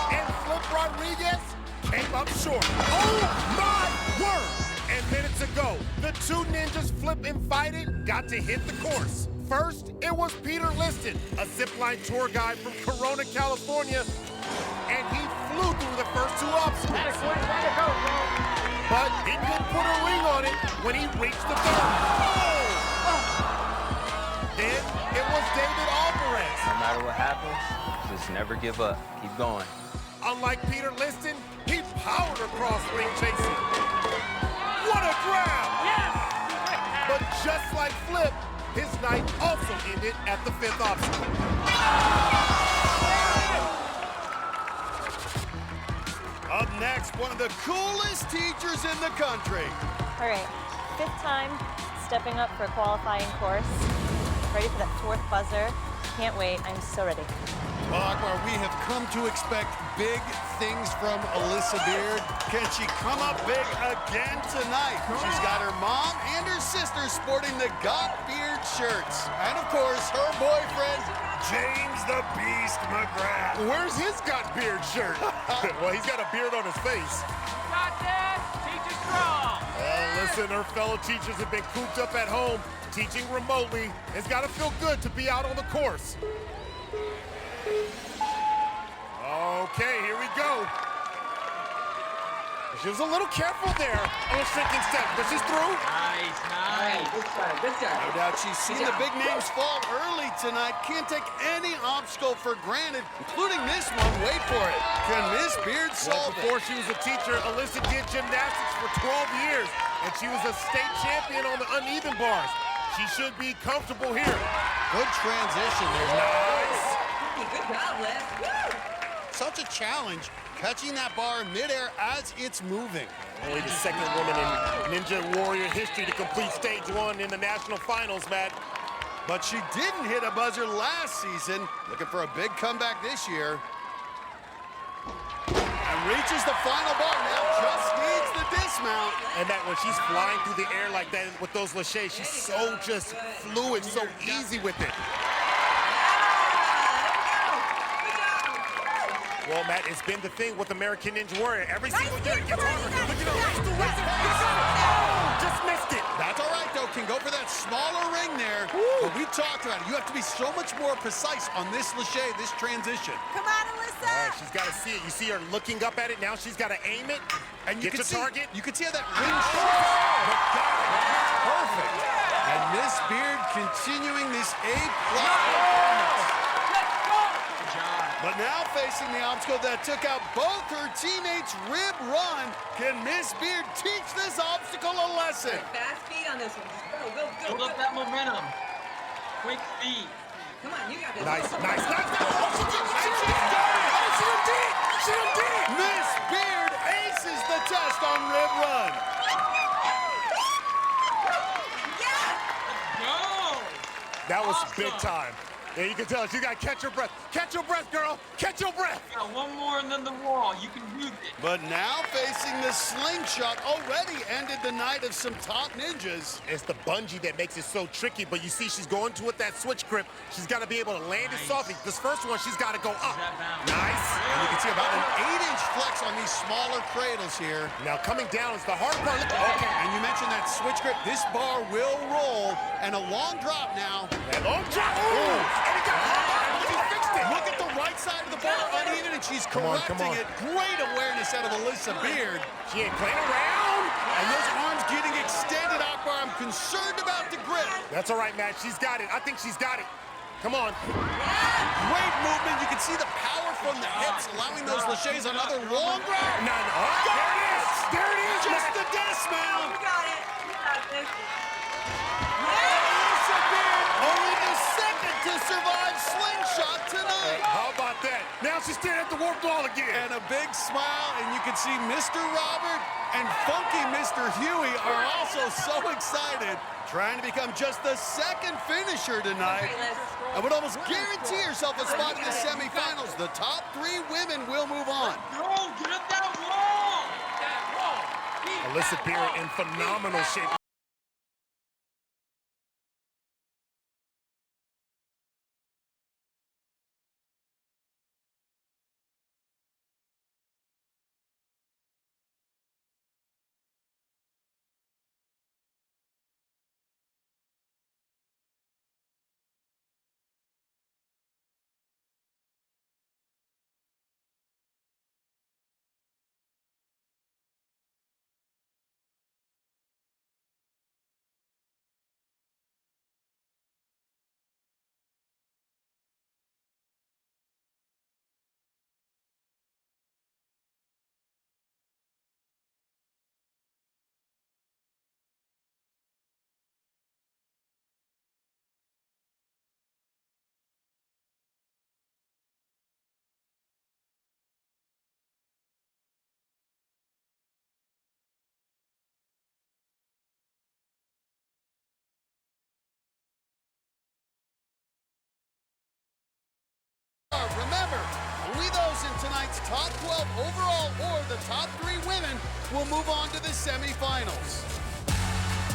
and Flip Rodriguez came up short. Oh my word! And minutes ago, the two ninjas Flip invited got to hit the course. First, it was Peter Liston, a zipline tour guide from Corona, California, and he flew through the first two obstacles. But he couldn't put a ring on it when he reached the third. Then it was David Alvarez. No matter what happens, just never give up. Keep going. Unlike Peter Liston, he powered across ring chasing. What a grab! Yes! But just like Flip, his night also ended at the fifth obstacle. Up next, one of the coolest teachers in the country. All right, 5th time stepping up for a qualifying course. Ready for that 4th buzzer. Can't wait, I'm so ready. Well, Akbar, we have come to expect big things from Alyssa Beard. Can she come up big again tonight? She's got her mom and her sister sporting the Got Beard shirts. And of course, her boyfriend, James the Beast McGrath. Where's his Got Beard shirt? Well, he's got a beard on his face. Got that? Teacher strong. Listen, her fellow teachers have been cooped up at home, teaching remotely. It's got to feel good to be out on the course. Okay, here we go. She was a little careful there on a sinking step, but she's through. Nice, nice. Good job. No doubt she's seen the big names fall early tonight. Can't take any obstacle for granted, including this one. Wait for it. Can Miss Beard solve Before she was a teacher, Alyssa did gymnastics for 12 years, and she was a state champion on the uneven bars. She should be comfortable here. Good transition there. Nice. Good job, Les. Such a challenge, catching that bar in midair as it's moving. Only the second woman in Ninja Warrior history to complete stage 1 in the national finals, Matt. But she didn't hit a buzzer last season. Looking for a big comeback this year. And reaches the final bar now, just needs the dismount. And that when she's flying through the air like that with those laches, she's so just fluid, so easy with it. Well, Matt, it's been the thing with American Ninja Warrior. Every single year it gets harder. Look at her, race to race. Oh, just missed it. That's all right, though. Can go for that smaller ring there. But we talked about it. You have to be so much more precise on this lache, this transition. Come on, Alyssa. All right, she's got to see it. You see her looking up at it. Now she's got to aim it And you get can the see, target. You can see how that ring shifts. But got it. Perfect. And Miss Beard continuing this A+ performance. But now facing the obstacle that took out both her teammates' rib run, can Miss Beard teach this obstacle a lesson? Fast feet on this one. Go, go, go. Build up that momentum. Quick feet. Come on, you got this. Nice, nice, nice. Oh, she did it. She did it. She did it. Miss Beard aces the test on rib run. Go! That was Awesome. big time. Yeah, you can tell she got to catch her breath. Catch your breath, girl. Catch your breath. Got one more and then the wall. You can do this. But now facing the slingshot, already ended the night of some top ninjas. It's the bungee that makes it so tricky, but you see she's going to it, that switch grip. She's got to be able to land it softly. This first one, she's got to go up. Nice. And you can see about an 8-inch flex on these smaller cradles here. Now coming down is the hard part. Okay, and you mentioned that switch grip. This bar will roll, and a long drop now. That long drop. Ooh. And he got he fixed it. Look at the right side of the bar uneven, and she's correcting it. Great awareness out of Alyssa Beard. She ain't playing around. And those arms getting extended, Akbar. I'm concerned about the grip. That's all right, Matt. She's got it. I think she's got it. Come on. Great movement. You can see the power from the hips, allowing those laches another long drop. No. There it is. There it is. Just the dismount. You got it. You got this. Alyssa Beard, only the second to survive slingshot tonight. How about that? Now she's staring at the warped wall again. And a big smile, and you can see Mr. Robert and funky Mr. Huey are also so excited, trying to become just the second finisher tonight. And would almost guarantee herself a spot in the semifinals. The top 3 women will move on. Go, get up that wall. Alyssa Beard in phenomenal shape. Remember, only those in tonight's top 12 overall or the top 3 women will move on to the semifinals.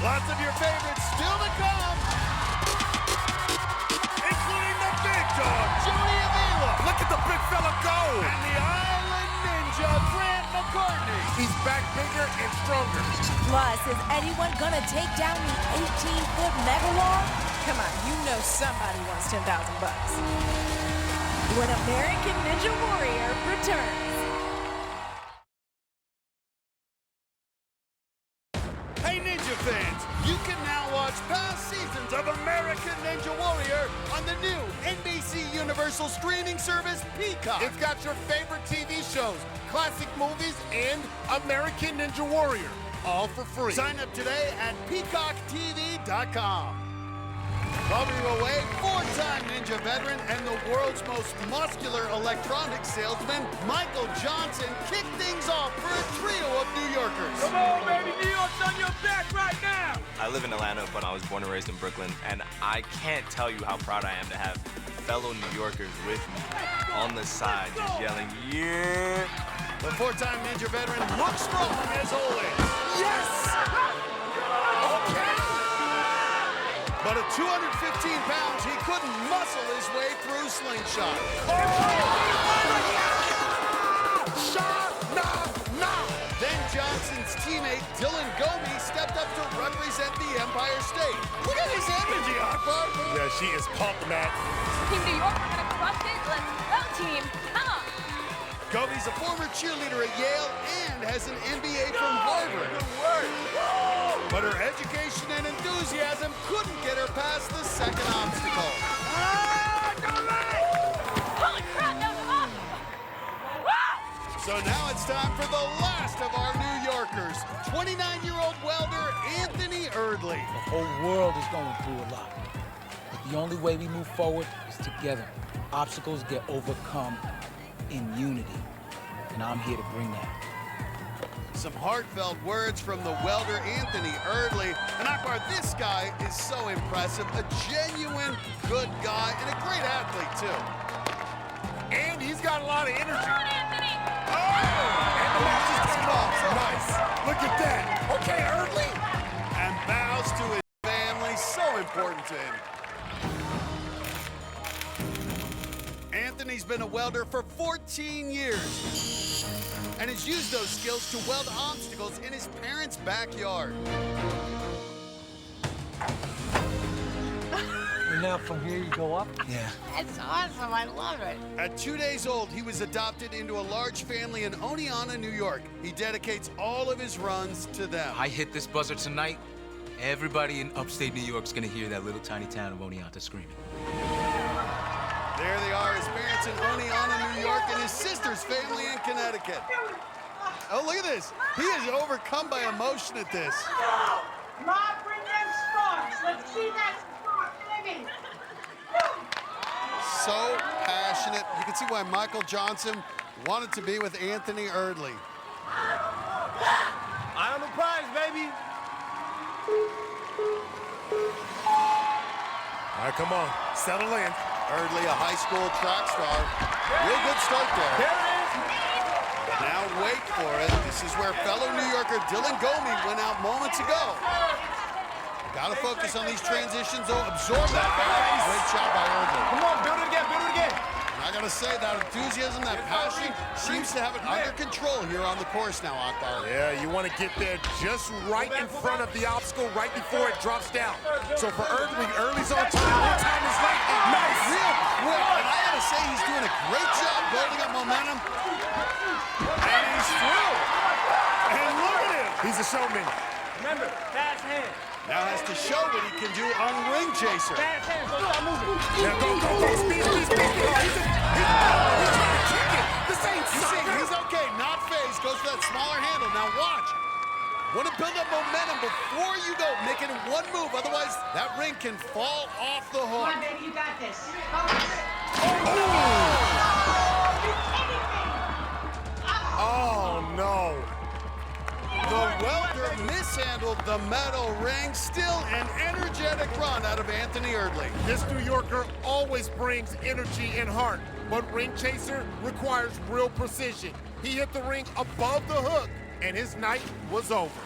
Lots of your favorites still to come, Including the big dog. Jody Avila. Look at the big fella go. And the Island Ninja, Grant McCartney. He's back bigger and stronger. Plus, is anyone gonna take down the 18-foot mega wall? Come on, you know somebody wants $10,000 when American Ninja Warrior returns. Hey Ninja fans, you can now watch past seasons of American Ninja Warrior on the new NBC Universal streaming service, Peacock. It's got your favorite TV shows, classic movies, and American Ninja Warrior, all for free. Sign up today at peacocktv.com. Coming away, 4-time Ninja veteran and the world's most muscular electronics salesman, Michael Johnson, kicked things off for a trio of New Yorkers. Come on, baby. New York's on your back right now. I live in Atlanta, but I was born and raised in Brooklyn, and I can't tell you how proud I am to have fellow New Yorkers with me on the side, just yelling, yeah. The 4-time Ninja veteran looks strong as always. Yes! Okay! But at 215 pounds, he couldn't muscle his way through slingshot. Then Johnson's teammate Dylan Gomi stepped up to represent the Empire State. Look at his energy, Akbar. Yeah, she is pumped, Matt. Team New York, we're gonna crush it. Let's go, team. Come on. Gomi's a former cheerleader at Yale and has an MBA from Harvard. But her education and enthusiasm couldn't get her past the second obstacle. Holy crap, that was awesome. So now it's time for the last of our New Yorkers, 29-year-old welder Anthony Erdley. The whole world is going through a lot. But the only way we move forward is together. Obstacles get overcome in unity. And I'm here to bring that. Some heartfelt words from the welder Anthony Erdley. And Akbar, this guy is so impressive. A genuine good guy and a great athlete. too. And he's got a lot of energy. Oh! And the match just came off. Nice. Look at that. Okay, Early. And bows to his family, so important to him. Anthony's been a welder for 14 years and has used those skills to weld obstacles in his parents' backyard. And now from here you go up? Yeah. That's awesome. I love it. At 2 days old, he was adopted into a large family in Oneonta, New York. He dedicates all of his runs to them. I hit this buzzer tonight. Everybody in upstate New York's gonna hear that little tiny town of Oneonta screaming. There they are, his parents in Oneonta, New York, and his sister's family in Connecticut. Oh, look at this. He is overcome by emotion at this. Mom, bring them sparks. Let's see that spark living. So passionate. You can see why Michael Johnson wanted to be with Anthony Eardley. Eye on the prize, baby. All right, come on. Settle in. Eardley, a high school track star. Real good start there. There it is. Now wait for it. This is where fellow New Yorker Dylan Gomi went out moments ago. Gotta focus on these transitions, though. Absorb that back. Great shot by Eardley. Come on, build it again, build it again. And I gotta say, that enthusiasm, that passion, seems to have it under control here on the course now, Akbar. Yeah, you want to get there just right in front of the obstacle, right before it drops down. So for Eardley, Early's on time. One time is late. Nice. Real quick. And I gotta say, he's doing a great job building up momentum. And he's through. And look at him. He's a showman. Remember, fast hand. Now has to show what he can do on Ring Chaser. Fast hand. Go, start moving. Yeah, go. Speed. Oh, he's trying to kick it. This ain't soccer. He's okay. Not phased. Goes for that smaller handle. Now watch. Want to build up momentum before you go. Make it in one move. Otherwise, that ring can fall off the hook. Come on, baby. You got this. Oh, no. The welder mishandled the metal ring. Still an energetic run out of Anthony Eardley. This New Yorker always brings energy and heart, but Ring Chaser requires real precision. He hit the ring above the hook, and his night was over.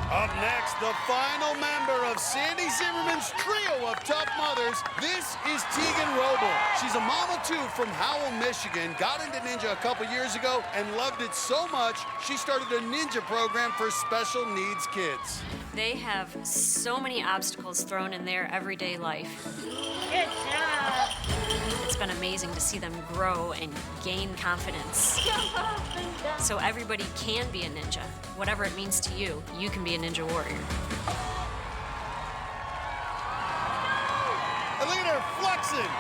Up next, the final member of Sandy Zimmerman's trio of tough mothers. This is Tegan Roble. She's a mama, too, from Howell, Michigan. Got into Ninja a couple years ago and loved it so much, she started a Ninja program for special needs kids. They have so many obstacles thrown in their everyday life. Good job. It's been amazing to see them grow and gain confidence. So everybody can be a ninja. Whatever it means to you, you can be a ninja warrior. And look at her flexing.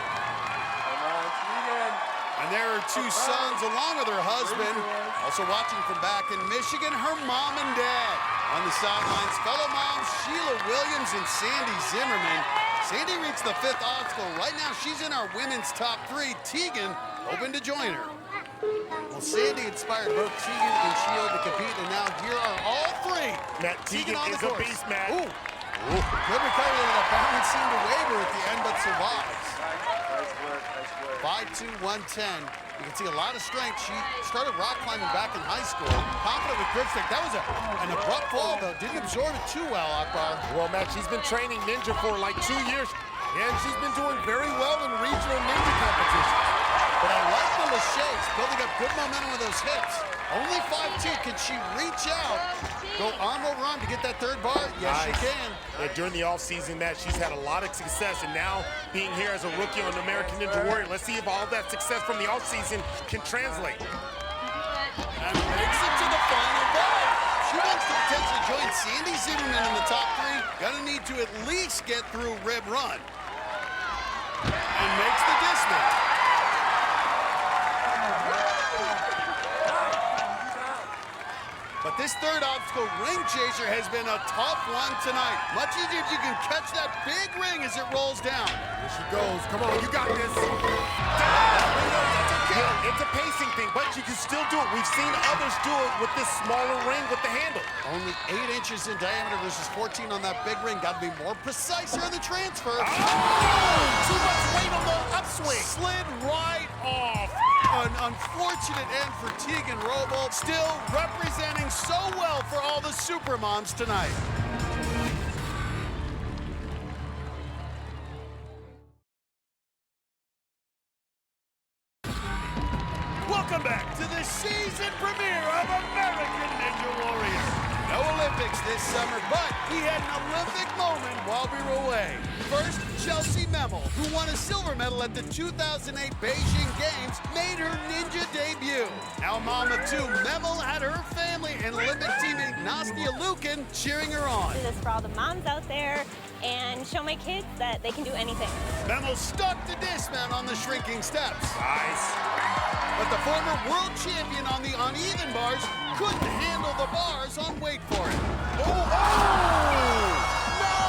And there are two sons along with her husband. Also watching from back in Michigan, her mom and dad. On the sidelines, fellow moms Sheila Williams and Sandy Zimmerman. Sandy reached the 5th obstacle. Right now, she's in our women's top 3. Tegan hoping to join her. Well, Sandy inspired both Tegan and Sheila to compete, and now here are all 3. Matt, Tegan is a beast, Matt. Ooh. Good recovery, and the balance seemed to waver at the end, but survives. Nice work, nice work. 5'2", 110. You can see a lot of strength. She started rock climbing back in high school. Confident with grip stick. That was an abrupt fall, though. Didn't absorb it too well, Akbar. Well, Matt, she's been training Ninja for like 2 years, and she's been doing very well in regional Ninja competitions. But I like the Lachey's building up good momentum with those hips. Only 5'2". Can she reach out, go arm over arm to get that 3rd bar? Yes, Nice. she can. Yeah, during the offseason, Matt, she's had a lot of success, and now being here as a rookie on American Ninja Warrior, let's see if all that success from the offseason can translate. And makes it to the final ball. She wants to potentially join Sandy Zimmerman in the top 3. Gonna need to at least get through Rib Run. And makes the dismount. But this 3rd obstacle, Ring Chaser, has been a tough one tonight. Much easier if you can catch that big ring as it rolls down. Here she goes. Come on, you got this. Yeah, it's a pacing thing, but you can still do it. We've seen others do it with this smaller ring with the handle. Only 8 inches in diameter versus 14 on that big ring. Got to be more precise here in the transfer. Oh! Too much weight on the upswing. Slam fortunate end for Tegan Roble, still representing so well for all the supermoms tonight. Welcome back to the season premiere of American Ninja Warrior. No Olympics this summer, but we had an Olympic moment while we were away. First, Chelsea Memel, who won a silver medal at the 2008 Beijing Games, made her ninja debut. Now mom of two, Memel had her family and Olympic teammate Nastia Lukin cheering her on. Do this for all the moms out there and show my kids that they can do anything. Memel stuck the dismount on the shrinking steps. Nice. But the former world champion on the uneven bars couldn't handle the bars on Wait For It. Oh! No!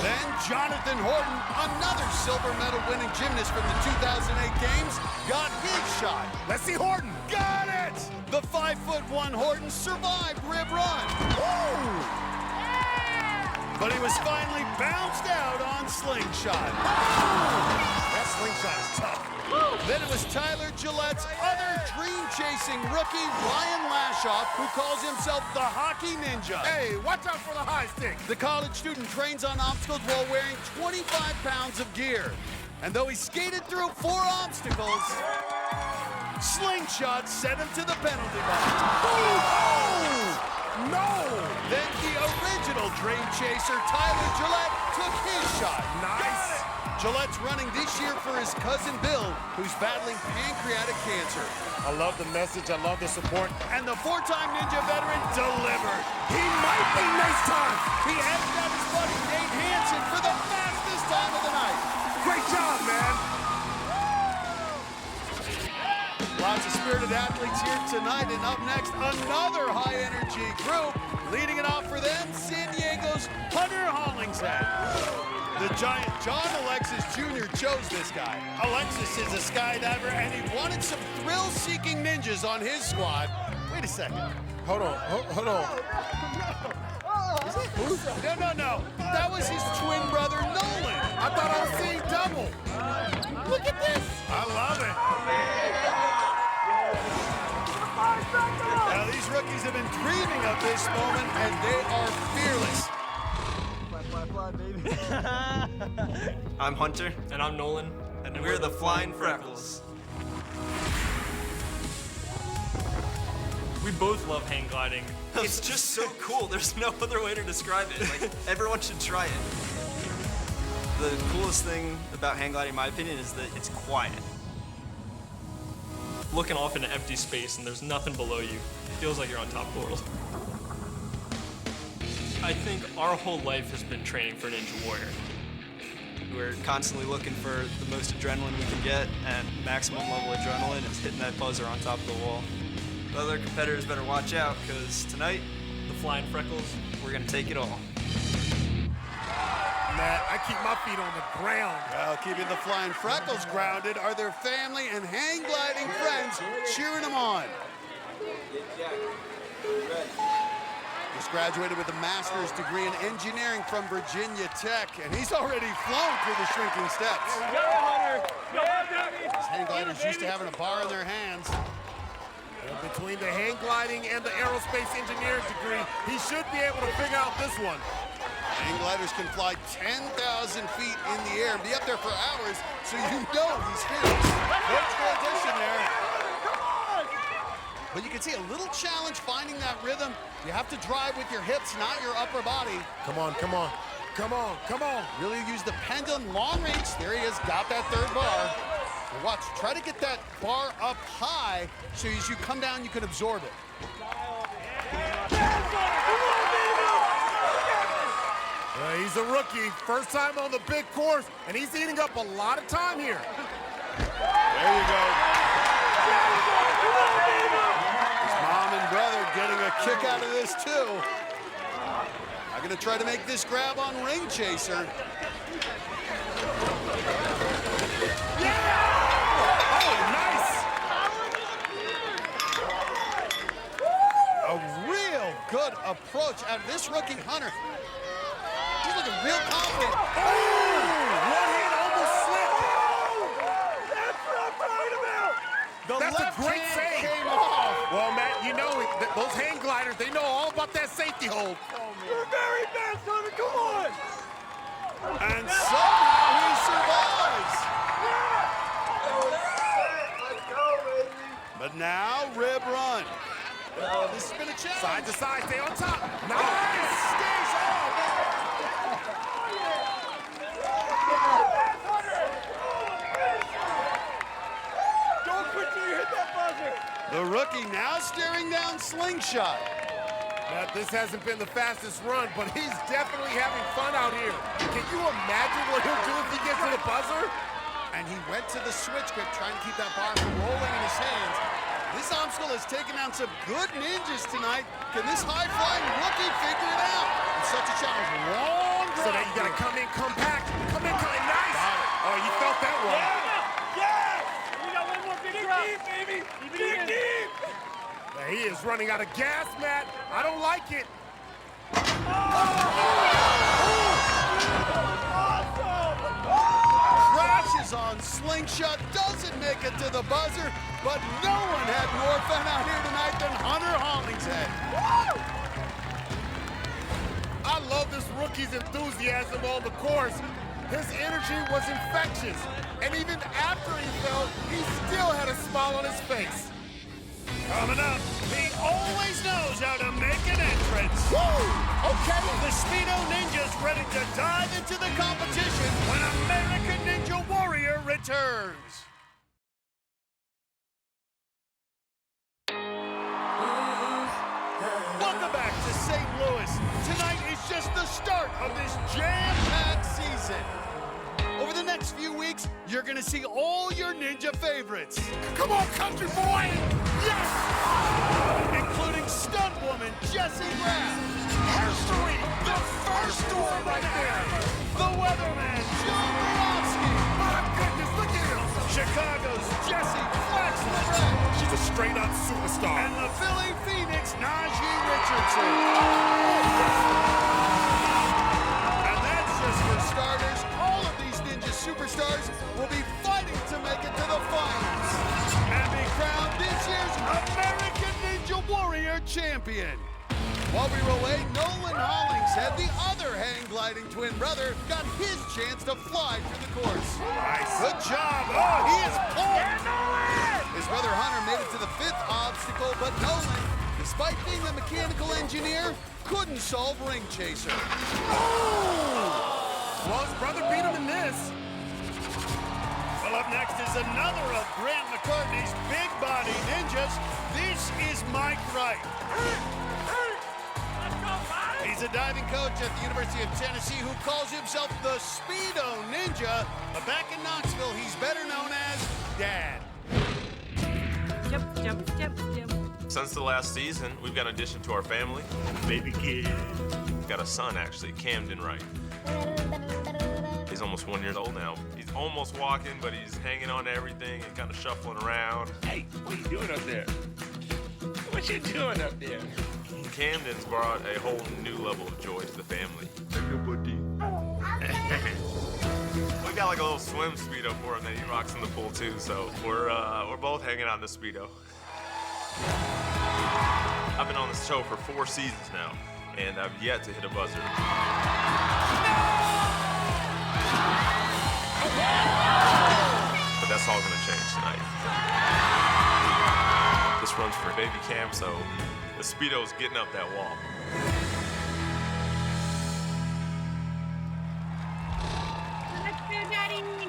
Then Jonathan Horton, another silver medal winning gymnast from the 2008 Games, got his shot. Let's see Horton. Got it! The 5'1" Horton survived rib run. Ooh! But he was finally bounced out on slingshot. That slingshot is tough. Then it was Tyler Gillette's other dream-chasing rookie, Ryan Lashoff, who calls himself the Hockey Ninja. Hey, watch out for the high stick. The college student trains on obstacles while wearing 25 pounds of gear. And though he skated through 4 obstacles, slingshot sent him to the penalty box. Oh! No! Then the original dream chaser, Tyler Gillette, took his shot. Nice! Gillette's running this year for his cousin Bill, who's battling pancreatic cancer. I love the message. I love the support. And the 4-time Ninja veteran delivered. He might be next time. He edged out his buddy Nate Hansen for the fastest time of the night. Great job, man. Lots of spirited athletes here tonight, and up next, another high-energy group. Leading it off for them, San Diego's Hunter Hollingshead. The giant John Alexis Jr. chose this guy. Alexis is a skydiver, and he wanted some thrill-seeking ninjas on his squad. Wait a second. Hold on. Is it? No. That was his twin brother, Nolan. I thought I was seeing double. Look at this. I love it. Now, these rookies have been dreaming of this moment, and they are fearless. I'm Hunter. And I'm Nolan. And we're the Flying Freckles. We both love hang gliding. It's just so cool. There's no other way to describe it. Like, everyone should try it. The coolest thing about hang gliding, in my opinion, is that it's quiet. Looking off into empty space and there's nothing below you. It feels like you're on top of the world. I think our whole life has been training for Ninja Warrior. We're constantly looking for the most adrenaline we can get, and maximum level adrenaline is hitting that buzzer on top of the wall. The other competitors better watch out, because tonight, the Flying Freckles, we're gonna take it all. Matt, I keep my feet on the ground. Well, keeping the Flying Freckles grounded are their family and hang gliding friends cheering them on. Just graduated with a master's degree in engineering from Virginia Tech, and he's already flown through the shrinking steps. These hang gliders used to having a bar in their hands. Well, between the hang gliding and the aerospace engineering degree, he should be able to figure out this one. Hang gliders can fly 10,000 feet in the air and be up there for hours, so you know he's fearless. No transition there. But you can see a little challenge finding that rhythm. You have to drive with your hips, not your upper body. Come on. Really use the pendulum, long reach. There he is, got that third bar. But watch, try to get that bar up high so as you come down, you can absorb it. He's a rookie, first time on the big course, and he's eating up a lot of time here. There you go. His mom and brother getting a kick out of this too. I'm gonna try to make this grab on Ring Chaser. Oh, nice! A real good approach out of this rookie Hunter. He's looking real confident. Oh! One hand almost slipped. That's not right. safety hold. You're very fast, Hunter. Come on. And somehow he survives. Let's go, baby. But now, rib run. This has been a challenge. Side to side, stay on top. Nice! Stays on. Don't quit till you hit that buzzer. The rookie now staring down Slingshot. Now, this hasn't been the fastest run, but he's definitely having fun out here. Can you imagine what he'll do if he gets to the buzzer? And he went to the switch grip, trying to keep that bar from rolling in his hands. This obstacle has taken down some good ninjas tonight. Can this high-flying rookie figure it out? It's such a challenge. Long So that you gotta come in compact. Come in, nice. Oh, you felt that one. Yeah! We got one more big drop. Deep, baby. Dig deep. Now, he is running out of gas, Matt. I don't like it. Crashes on Slingshot, doesn't make it to the buzzer, but no one had more fun out here tonight than Hunter Hollingshead. I love this rookie's enthusiasm on the course. His energy was infectious. And even after he fell, he still had a smile on his face. Coming up, he always knows how to make an entrance. Woo! Okay, the Speedo Ninja's ready to dive into the competition when American Ninja Warrior returns. Welcome back to St. Louis. Tonight is just the start of this jam-packed season. Over the next few weeks, you're gonna see all your ninja favorites. Come on, country boy! Yes! Including stunt woman Jessie Graff. History! The first one right there! The weatherman Joe Borowski. My goodness, look at him! Chicago's Jessie Flex LeBret. She's a straight-up superstar. And the Philly Phoenix Najee Richardson. And that's just for starters. All of these ninja superstars will be fighting to make it to the finals and be crowned this year's American Ninja Warrior champion. While we were away, Nolan Hollingshead, the other hang-gliding twin brother, got his chance to fly through the course. Nice. Good job. Oh, he is pulled. His brother Hunter made it to the 5th obstacle, but Nolan, despite being a mechanical engineer, couldn't solve Ring Chaser. Well, his brother beat him in this. Well, up next is another of Grant McCartney's big body ninjas. This is Mike Wright. He's a diving coach at the University of Tennessee who calls himself the Speedo Ninja. But back in Knoxville, he's better known as Dad. Jump, jump, jump, jump. Since the last season, we've got an addition to our family. Baby kid. We've got a son, actually, Camden Wright. He's almost 1 year old now. He's almost walking, but he's hanging on to everything and kind of shuffling around. Hey, what are you doing up there? What you doing up there? Camden's brought a whole new level of joy to the family. We got like a little swim Speedo for him that he rocks in the pool too, so we're both hanging out in the Speedo. I've been on this show for 4 seasons now, and I've yet to hit a buzzer. But that's all gonna change tonight. This runs for baby Cam, so the Speedo's getting up that wall.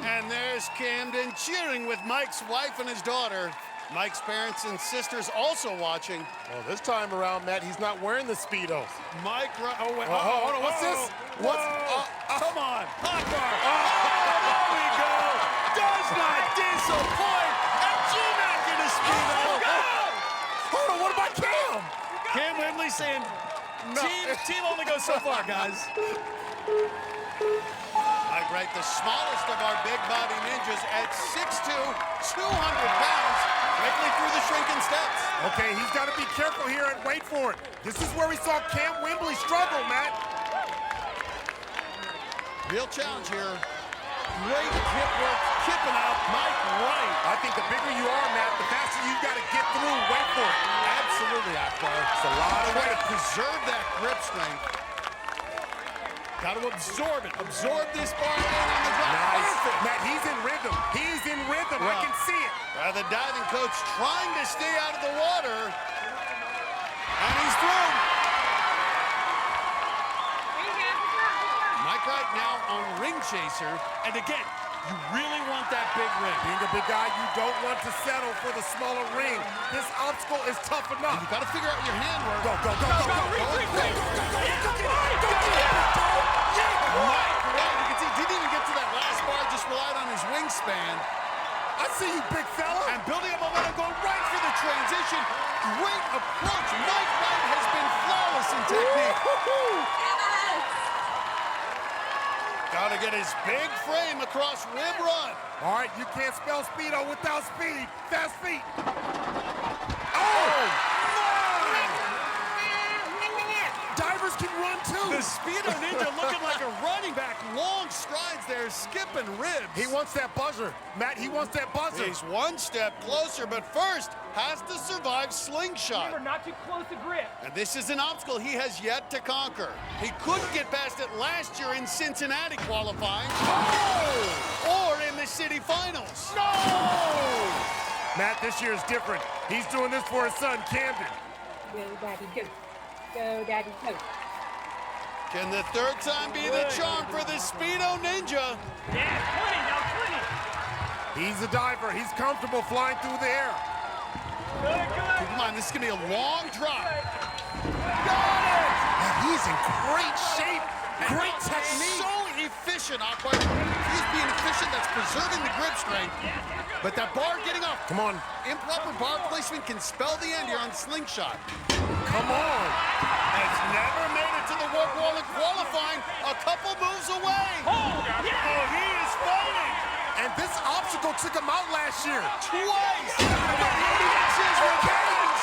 And there's Camden cheering with Mike's wife and his daughter. Mike's parents and sisters also watching. Well, this time around, Matt, he's not wearing the Speedos. Mike, hold on, what's this? What's? Come on, hot bar. There we go. Does not disappoint. And G-Mac in a Speedo. Hold on, what about Cam? Cam Wembley saying, team only goes so far, guys. Mike Wright, the smallest of our big body ninjas at 6'2", 200 pounds, quickly through the shrinking steps. Okay, he's got to be careful here and wait for it. This is where we saw Cam Wembley struggle, Matt. Real challenge here. Great kip work, kipping out Mike Wright. I think the bigger you are, Matt, the faster you got to get through. Wait for it. Absolutely, Akbar. It's a lot of Try weight. to preserve that grip strength. Got to absorb it. Absorb this bar in on the ground. Nice. Perfect. Matt, he's in rhythm. He's in rhythm. I can see it. The diving coach trying to stay out of the water. And he's through. Mike Wright now on ring chaser. And again, you really want that big ring. Being a big guy, you don't want to settle for the smaller ring. This obstacle is tough enough. You got to figure out your handwork. Go, go, go, go, go. Mike Wright, you can see, didn't even get to that last bar, just relied on his wingspan. I see you, big fella. And building up momentum, going right for the transition. Great approach. Mike Wright has been flawless in technique. Got to get his big frame across rib run. All right, you can't spell Speedo without speed. Fast feet. Oh! Divers can run too. The Speedo Ninja looking like a running back. Long strides there, skipping ribs. He wants that buzzer. Matt, he wants that buzzer. He's one step closer, but first has to survive slingshot. Remember, not too close to grip. And this is an obstacle he has yet to conquer. He couldn't get past it last year in Cincinnati qualifying. Oh! Or in the city finals. No! Matt, this year is different. He's doing this for his son, Camden. Go, Daddy, go. Go, Daddy, go. Can the third time be the charm for the Speedo Ninja? Yeah, 20, now 20. He's a diver. He's comfortable flying through the air. Good, good. Keep in mind, this is going to be a long drop. Got it! And he's in great shape. Great technique. So efficient, Akbar. He's being efficient. That's preserving the grip strength. But that bar getting off. Come on. Improper bar placement can spell the end here on slingshot. Come on. Has never made it to the warp wall in qualifying. A couple moves away. Oh, yeah. Oh, he is fighting. And this obstacle took him out last year. Twice. But he gets his revenge.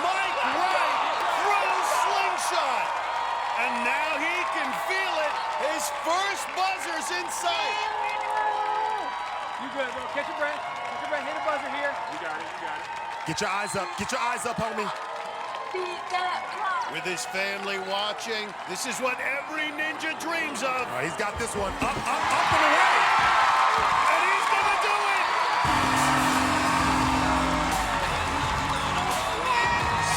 Mike Wright throws slingshot. And now he can feel it. His first buzzer's in sight. You good, bro. Catch your breath. Catch your breath. Hit a buzzer here. You got it, you got it. Get your eyes up. Get your eyes up, homie. With his family watching, this is what every ninja dreams of. He's got this one. Up, and away. And he's gonna do it!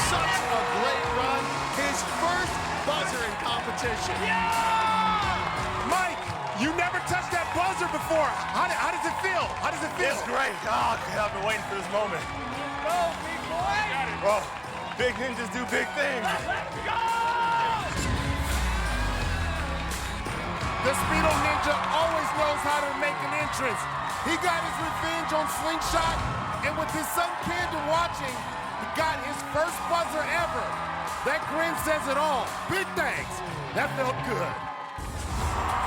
Such a great run. His first buzzer in competition. Mike, you never touched that buzzer before. How does it feel? How does it feel? It's great. Oh, I've been waiting for this moment. Go, big boy. Bro, big ninjas do big things. Let's go! The Speedo Ninja always knows how to make an entrance. He got his revenge on Slingshot, and with his son Camden watching, he got his first buzzer ever. That grin says it all. Big thanks. That felt good.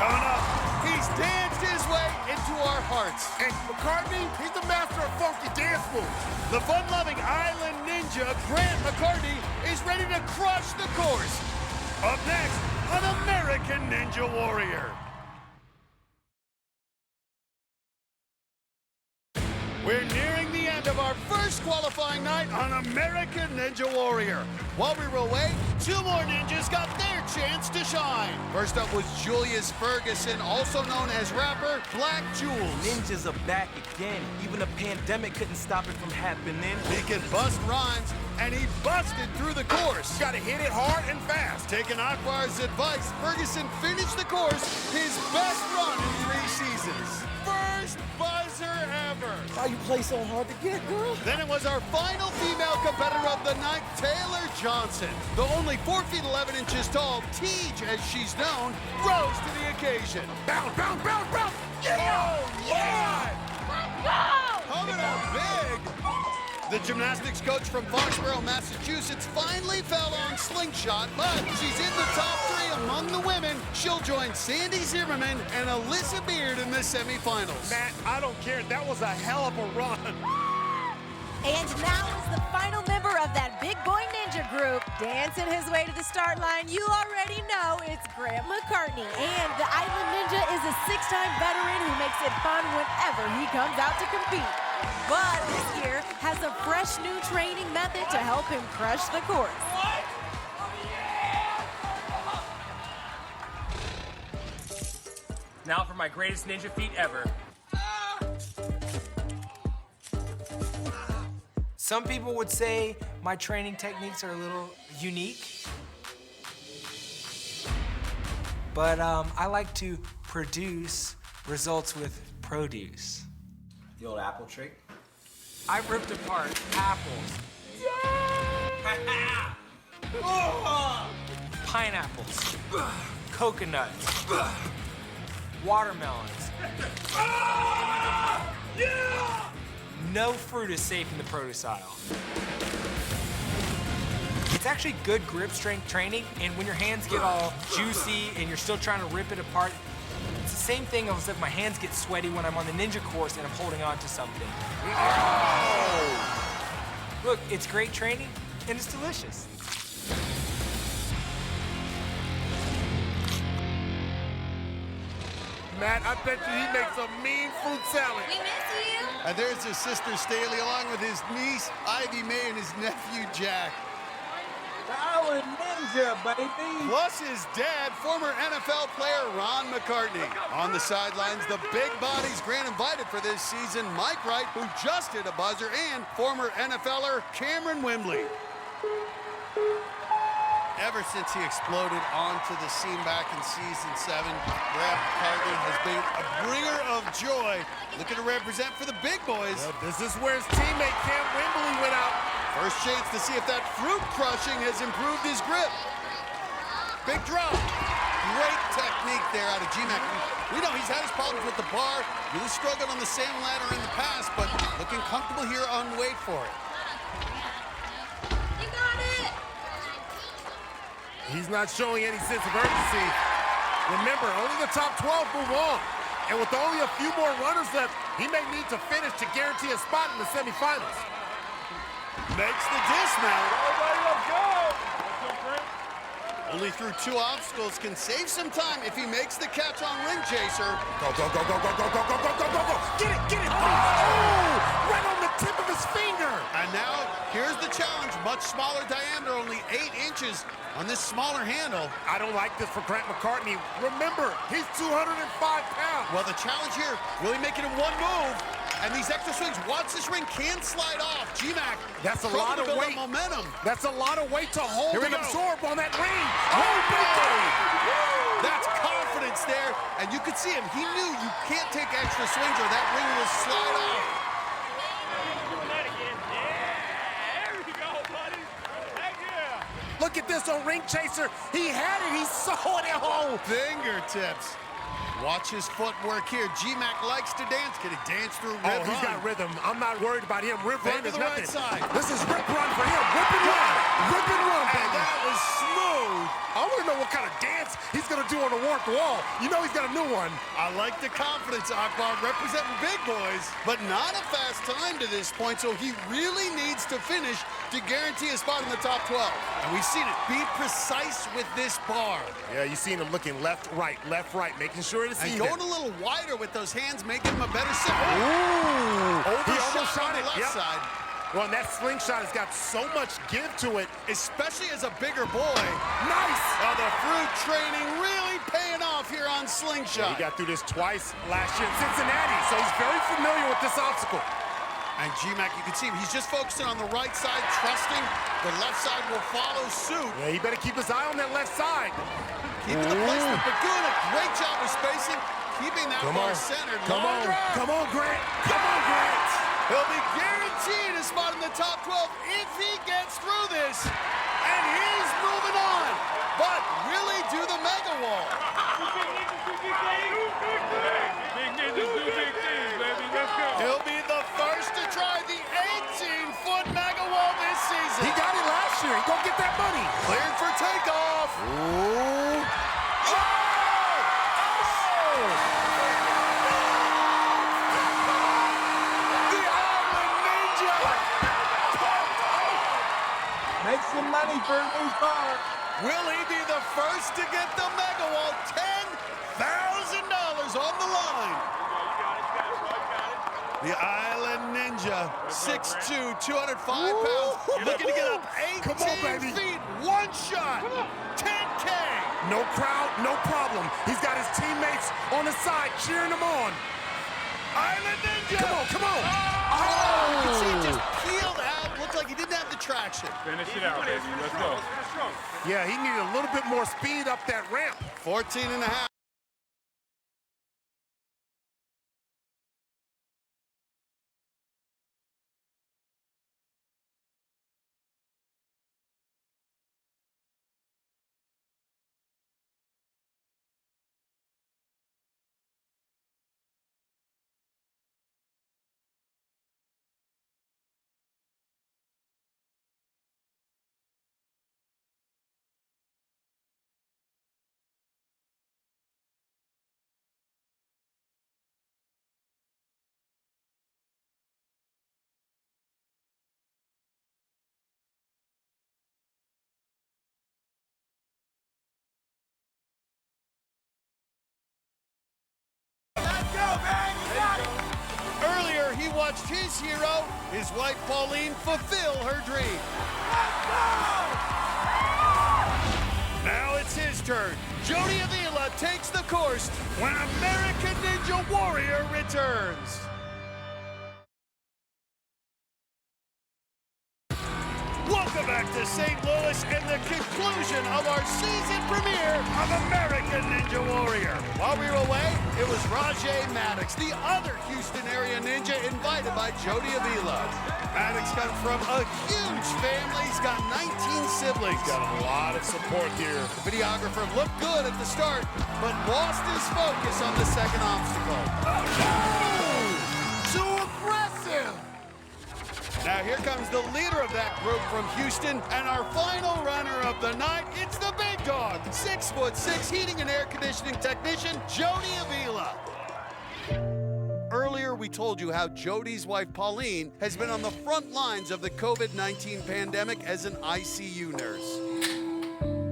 Coming up, he's danced his way into our hearts. And McCartney, he's the master of funky dance moves. The fun-loving island ninja, Grant McCartney, is ready to crush the course. Up next, an American Ninja Warrior. We're nearing the end of our first qualifying night on American Ninja Warrior. While we were away, two more ninjas got their chance to shine. First up was Julius Ferguson, also known as rapper Black Jules. Ninjas are back again. Even a pandemic couldn't stop it from happening. He can bust rhymes, and he busted through the course. You gotta hit it hard and fast. Taking Akbar's advice, Ferguson finished the course his best run in 3 seasons. First buzzer ever. Why you play so hard to get, girl? Then it was our final female competitor of the night, Taylor Johnson. The only 4 feet 11 inches tall, Tej as she's known, rose to the occasion. Bound. Yeah! Oh, yeah! Let's go! Coming up big. The gymnastics coach from Foxborough, Massachusetts, finally fell on slingshot, but she's in the top 3 among the women. She'll join Sandy Zimmerman and Alyssa Beard in the semifinals. Matt, I don't care. That was a hell of a run. And now is the final member of that Big Boy Ninja group. Dancing his way to the start line, you already know it's Grant McCartney. And the Island Ninja is a 6-time veteran who makes it fun whenever he comes out to compete. But this year has a fresh new training method to help him crush the course. Now for my greatest ninja feat ever. Some people would say my training techniques are a little unique. But I like to produce results with produce. The old apple trick. I ripped apart apples. Pineapples. Coconuts. Watermelons. No fruit is safe in the produce aisle. It's actually good grip strength training, and when your hands get all juicy and you're still trying to rip it apart, it's the same thing as if my hands get sweaty when I'm on the ninja course and I'm holding on to something. Look, it's great training and it's delicious. Matt, I bet you he makes a mean fruit salad. We miss you. And there's his sister Staley along with his niece Ivy Mae and his nephew Jack. Island Ninja, baby. Plus his dad, former NFL player Ron McCartney. On the sidelines, the big bodies Grant invited for this season, Mike Wright, who just hit a buzzer, and former NFLer Cameron Wembley. Ever since he exploded onto the scene back in season 7, Grant McCartney has been a bringer of joy, looking to represent for the big boys. Well, this is where his teammate Cam Wembley went out. First chance to see if that fruit crushing has improved his grip. Big drop. Great technique there out of G-Mac. We know he's had his problems with the bar, really struggled on the sand ladder in the past, but looking comfortable here on weight for it. You got it. He's not showing any sense of urgency. Remember, only the top 12 move on. And with only a few more runners left, he may need to finish to guarantee a spot in the semifinals. Makes the dismount. Only through 2 obstacles can save some time if he makes the catch on Ring Chaser. Go, go, go, go, go, go, go, go, go, go, go, go. Get it, get it. Oh, right on the tip of his finger. And now, here's the challenge. Much smaller diameter, only 8 inches on this smaller handle. I don't like this for Grant McCartney. Remember, he's 205 pounds. Well, the challenge here, really making it one move. And these extra swings, watch this ring can slide off. G-Mac, that's a lot of weight. Momentum. That's a lot of weight to hold and absorb on that ring. Oh, that's confidence there. And you could see him. He knew you can't take extra swings or that ring will slide off. Look at this on Ring Chaser. He had it. He saw it at home. Fingertips. Watch his footwork here. G-Mac likes to dance. Can he dance through rip run? He's got rhythm. I'm not worried about him. Rip run is nothing. Right side. This is rip run for him. Rip and run. Rip and run, baby. And that was smooth. I want to know what kind of dance he's going to do on the warped wall. You know he's got a new one. I like the confidence, Akbar, representing big boys, but not a fast time to this point, so he really needs to finish to guarantee a spot in the top 12. And we've seen it. Be precise with this bar. Yeah, you've seen him looking left, right, making sure it's even. And going a little wider with those hands, making him a better sitter. Ooh! He almost shot on the left side. Well, and that slingshot has got so much give to it. Especially as a bigger boy. Nice! The fruit training really paying off here on slingshot. Yeah, he got through this twice last year in Cincinnati, so he's very familiar with this obstacle. And G-Mac, you can see him, he's just focusing on the right side, trusting the left side will follow suit. Yeah, he better keep his eye on that left side. Keeping the placement, but doing a great job of spacing, keeping that bar centered. Come on, Grant. Come on, Grant. He'll be guaranteed a spot in the top 12 if he gets through this. And he's moving on. But really do the mega wall. He'll be the first to try the 18-foot mega wall this season. He got it last year. He gonna get that money. Cleared for takeoff. Ooh. Will he be the first to get the mega wall? $10,000 on the line. The Island Ninja, 6'2", 205 pounds, looking to get up 18 feet, one shot, 10K. No crowd, no problem. He's got his teammates on the side cheering him on. Island Ninja. Come on. Oh, you can see it just peeled out. Looked like he didn't have the traction. Finish it out, baby. Let's go. Yeah, he needed a little bit more speed up that ramp. 14 and a half. Earlier, he watched his hero, his wife Pauline, fulfill her dream. Now it's his turn. Jody Avila takes the course when American Ninja Warrior returns. Welcome back to St. Louis and the conclusion of our season premiere of American Ninja Warrior. While we were away, it was Rajay Maddox, the other Houston area ninja invited by Jody Avila. Maddox comes from a huge family. He's got 19 siblings. He's got a lot of support here. The videographer looked good at the start, but lost his focus on the second obstacle. Oh, no! Too aggressive! Now here comes the leader of that group from Houston, and our final runner of the night, it's the big dog, 6'6", heating and air conditioning technician, Jody Avila. Earlier, we told you how Jody's wife, Pauline, has been on the front lines of the COVID-19 pandemic as an ICU nurse,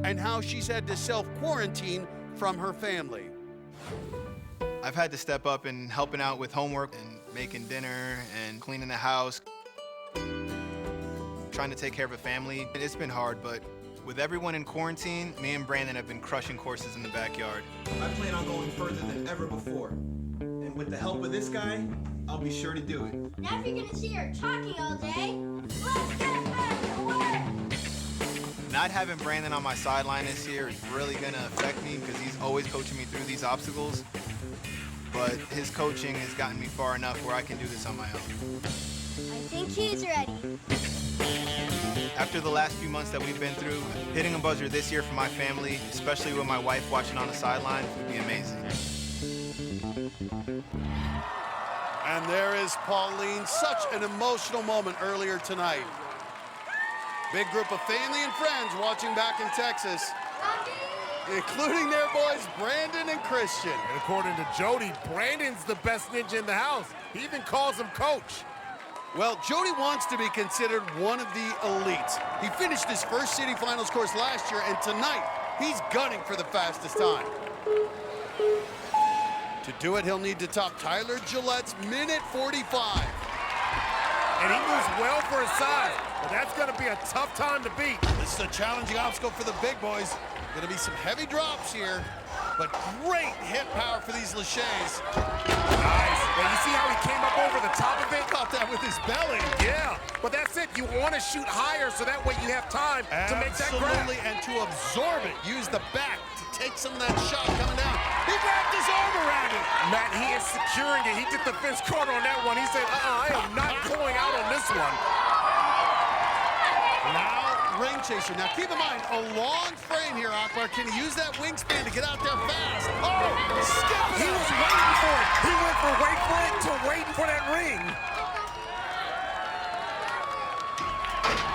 and how she's had to self-quarantine from her family. I've had to step up in helping out with homework and making dinner and cleaning the house. Trying to take care of a family. It's been hard, but with everyone in quarantine, me and Brandon have been crushing courses in the backyard. I plan on going further than ever before. And with the help of this guy, I'll be sure to do it. Now if you're gonna see her talking all day, let's get back to work! Not having Brandon on my sideline this year is really gonna affect me because he's always coaching me through these obstacles. But his coaching has gotten me far enough where I can do this on my own. I think he's ready. After the last few months that we've been through, hitting a buzzer this year for my family, especially with my wife watching on the sideline, would be amazing. And there is Pauline, such an emotional moment earlier tonight. Big group of family and friends watching back in Texas, including their boys Brandon and Christian. And according to Jody, Brandon's the best ninja in the house. He even calls him coach. Well, Jody wants to be considered one of the elites. He finished his first city finals course last year, and tonight, he's gunning for the fastest time. To do it, he'll need to top Tyler Gillette's minute 45. And he moves well for his size, but that's gonna be a tough time to beat. This is a challenging obstacle for the big boys. Gonna be some heavy drops here, but great hip power for these laches. Nice. Well, you see how he came up over the top of it? Caught that with his belly. Yeah, but that's it. You want to shoot higher so that way you have time to make that grab. Absolutely, and to absorb it. Use the back to take some of that shot coming down. He wrapped his arm around it. Matt, he is securing it. He did the fence corner on that one. He said, I am not going out on this one. Now, ring chaser. Now, keep in mind, a long frame here, Akbar. Can he use that wingspan to get out there fast? Oh, skip it. He was waiting for it. He went from wait for it to waiting for that ring.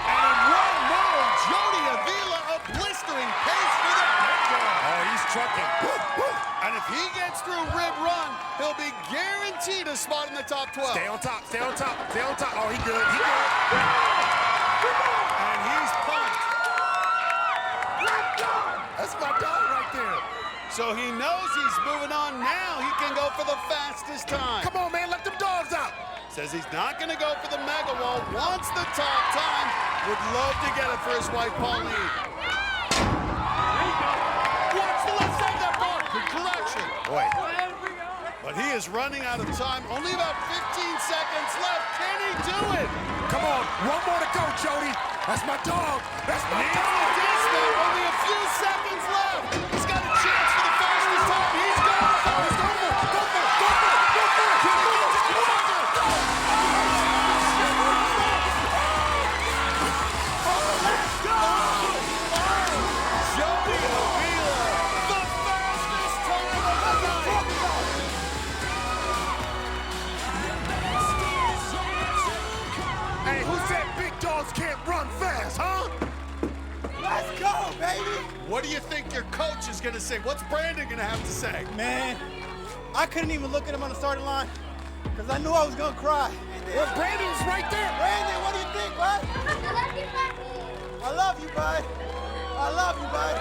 And in one move, Jody Avila, a blistering pace for the big dog. Oh, he's trucking. And if he gets through Rib Run, he'll be guaranteed a spot in the top 12. Stay on top, stay on top, stay on top. Oh, he good, he good. And he's pumped. That's my dog right there. So he knows he's moving on now. He can go for the fastest time. Come on, man, let them dogs out. Says he's not going to go for the mega wall. Wants the top time. Would love to get it for his wife, Pauline. Watch the left side of that ball. Good collection. Boy. But he is running out of time. Only about 15 seconds left. Can he do it? Come on, one more to go, Jody. That's my dog. That's my dog. Only a few seconds left. He's got a chance for the fastest time. He's going for it. Go for it. Go for it. Go for it. Go for it. Let's go. Jody Avila, the fastest time of the night. Hey, who said big dogs can't run fast, huh? Let's go, baby! What do you think your coach is going to say? What's Brandon going to have to say? Man, I couldn't even look at him on the starting line because I knew I was going to cry. Well, Brandon's right there. Brandon, what do you think, bud? I love you, bud. I love you, bud.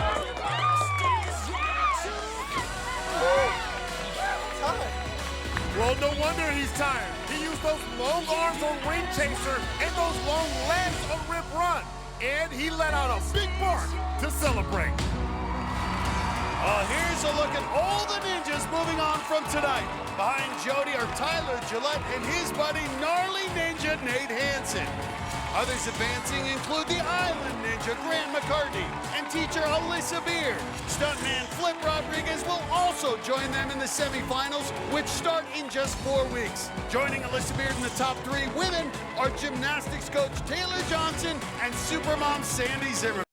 Tired. Well, no wonder he's tired. He used those long arms on Ring Chaser and those long legs on Rip Run. And he let out a big bark to celebrate. Here's a look at all the ninjas moving on from tonight. Behind Jody are Tyler Gillette and his buddy Gnarly Ninja Nate Hansen. Others advancing include the Island Ninja Grant McCartney and teacher Alyssa Beer. Stuntman Flip Rodriguez will also join them in the semifinals, which start in just 4 weeks. Joining Alyssa Beer in the top 3 women are gymnastics coach Taylor Johnson and supermom Sandy Zimmerman.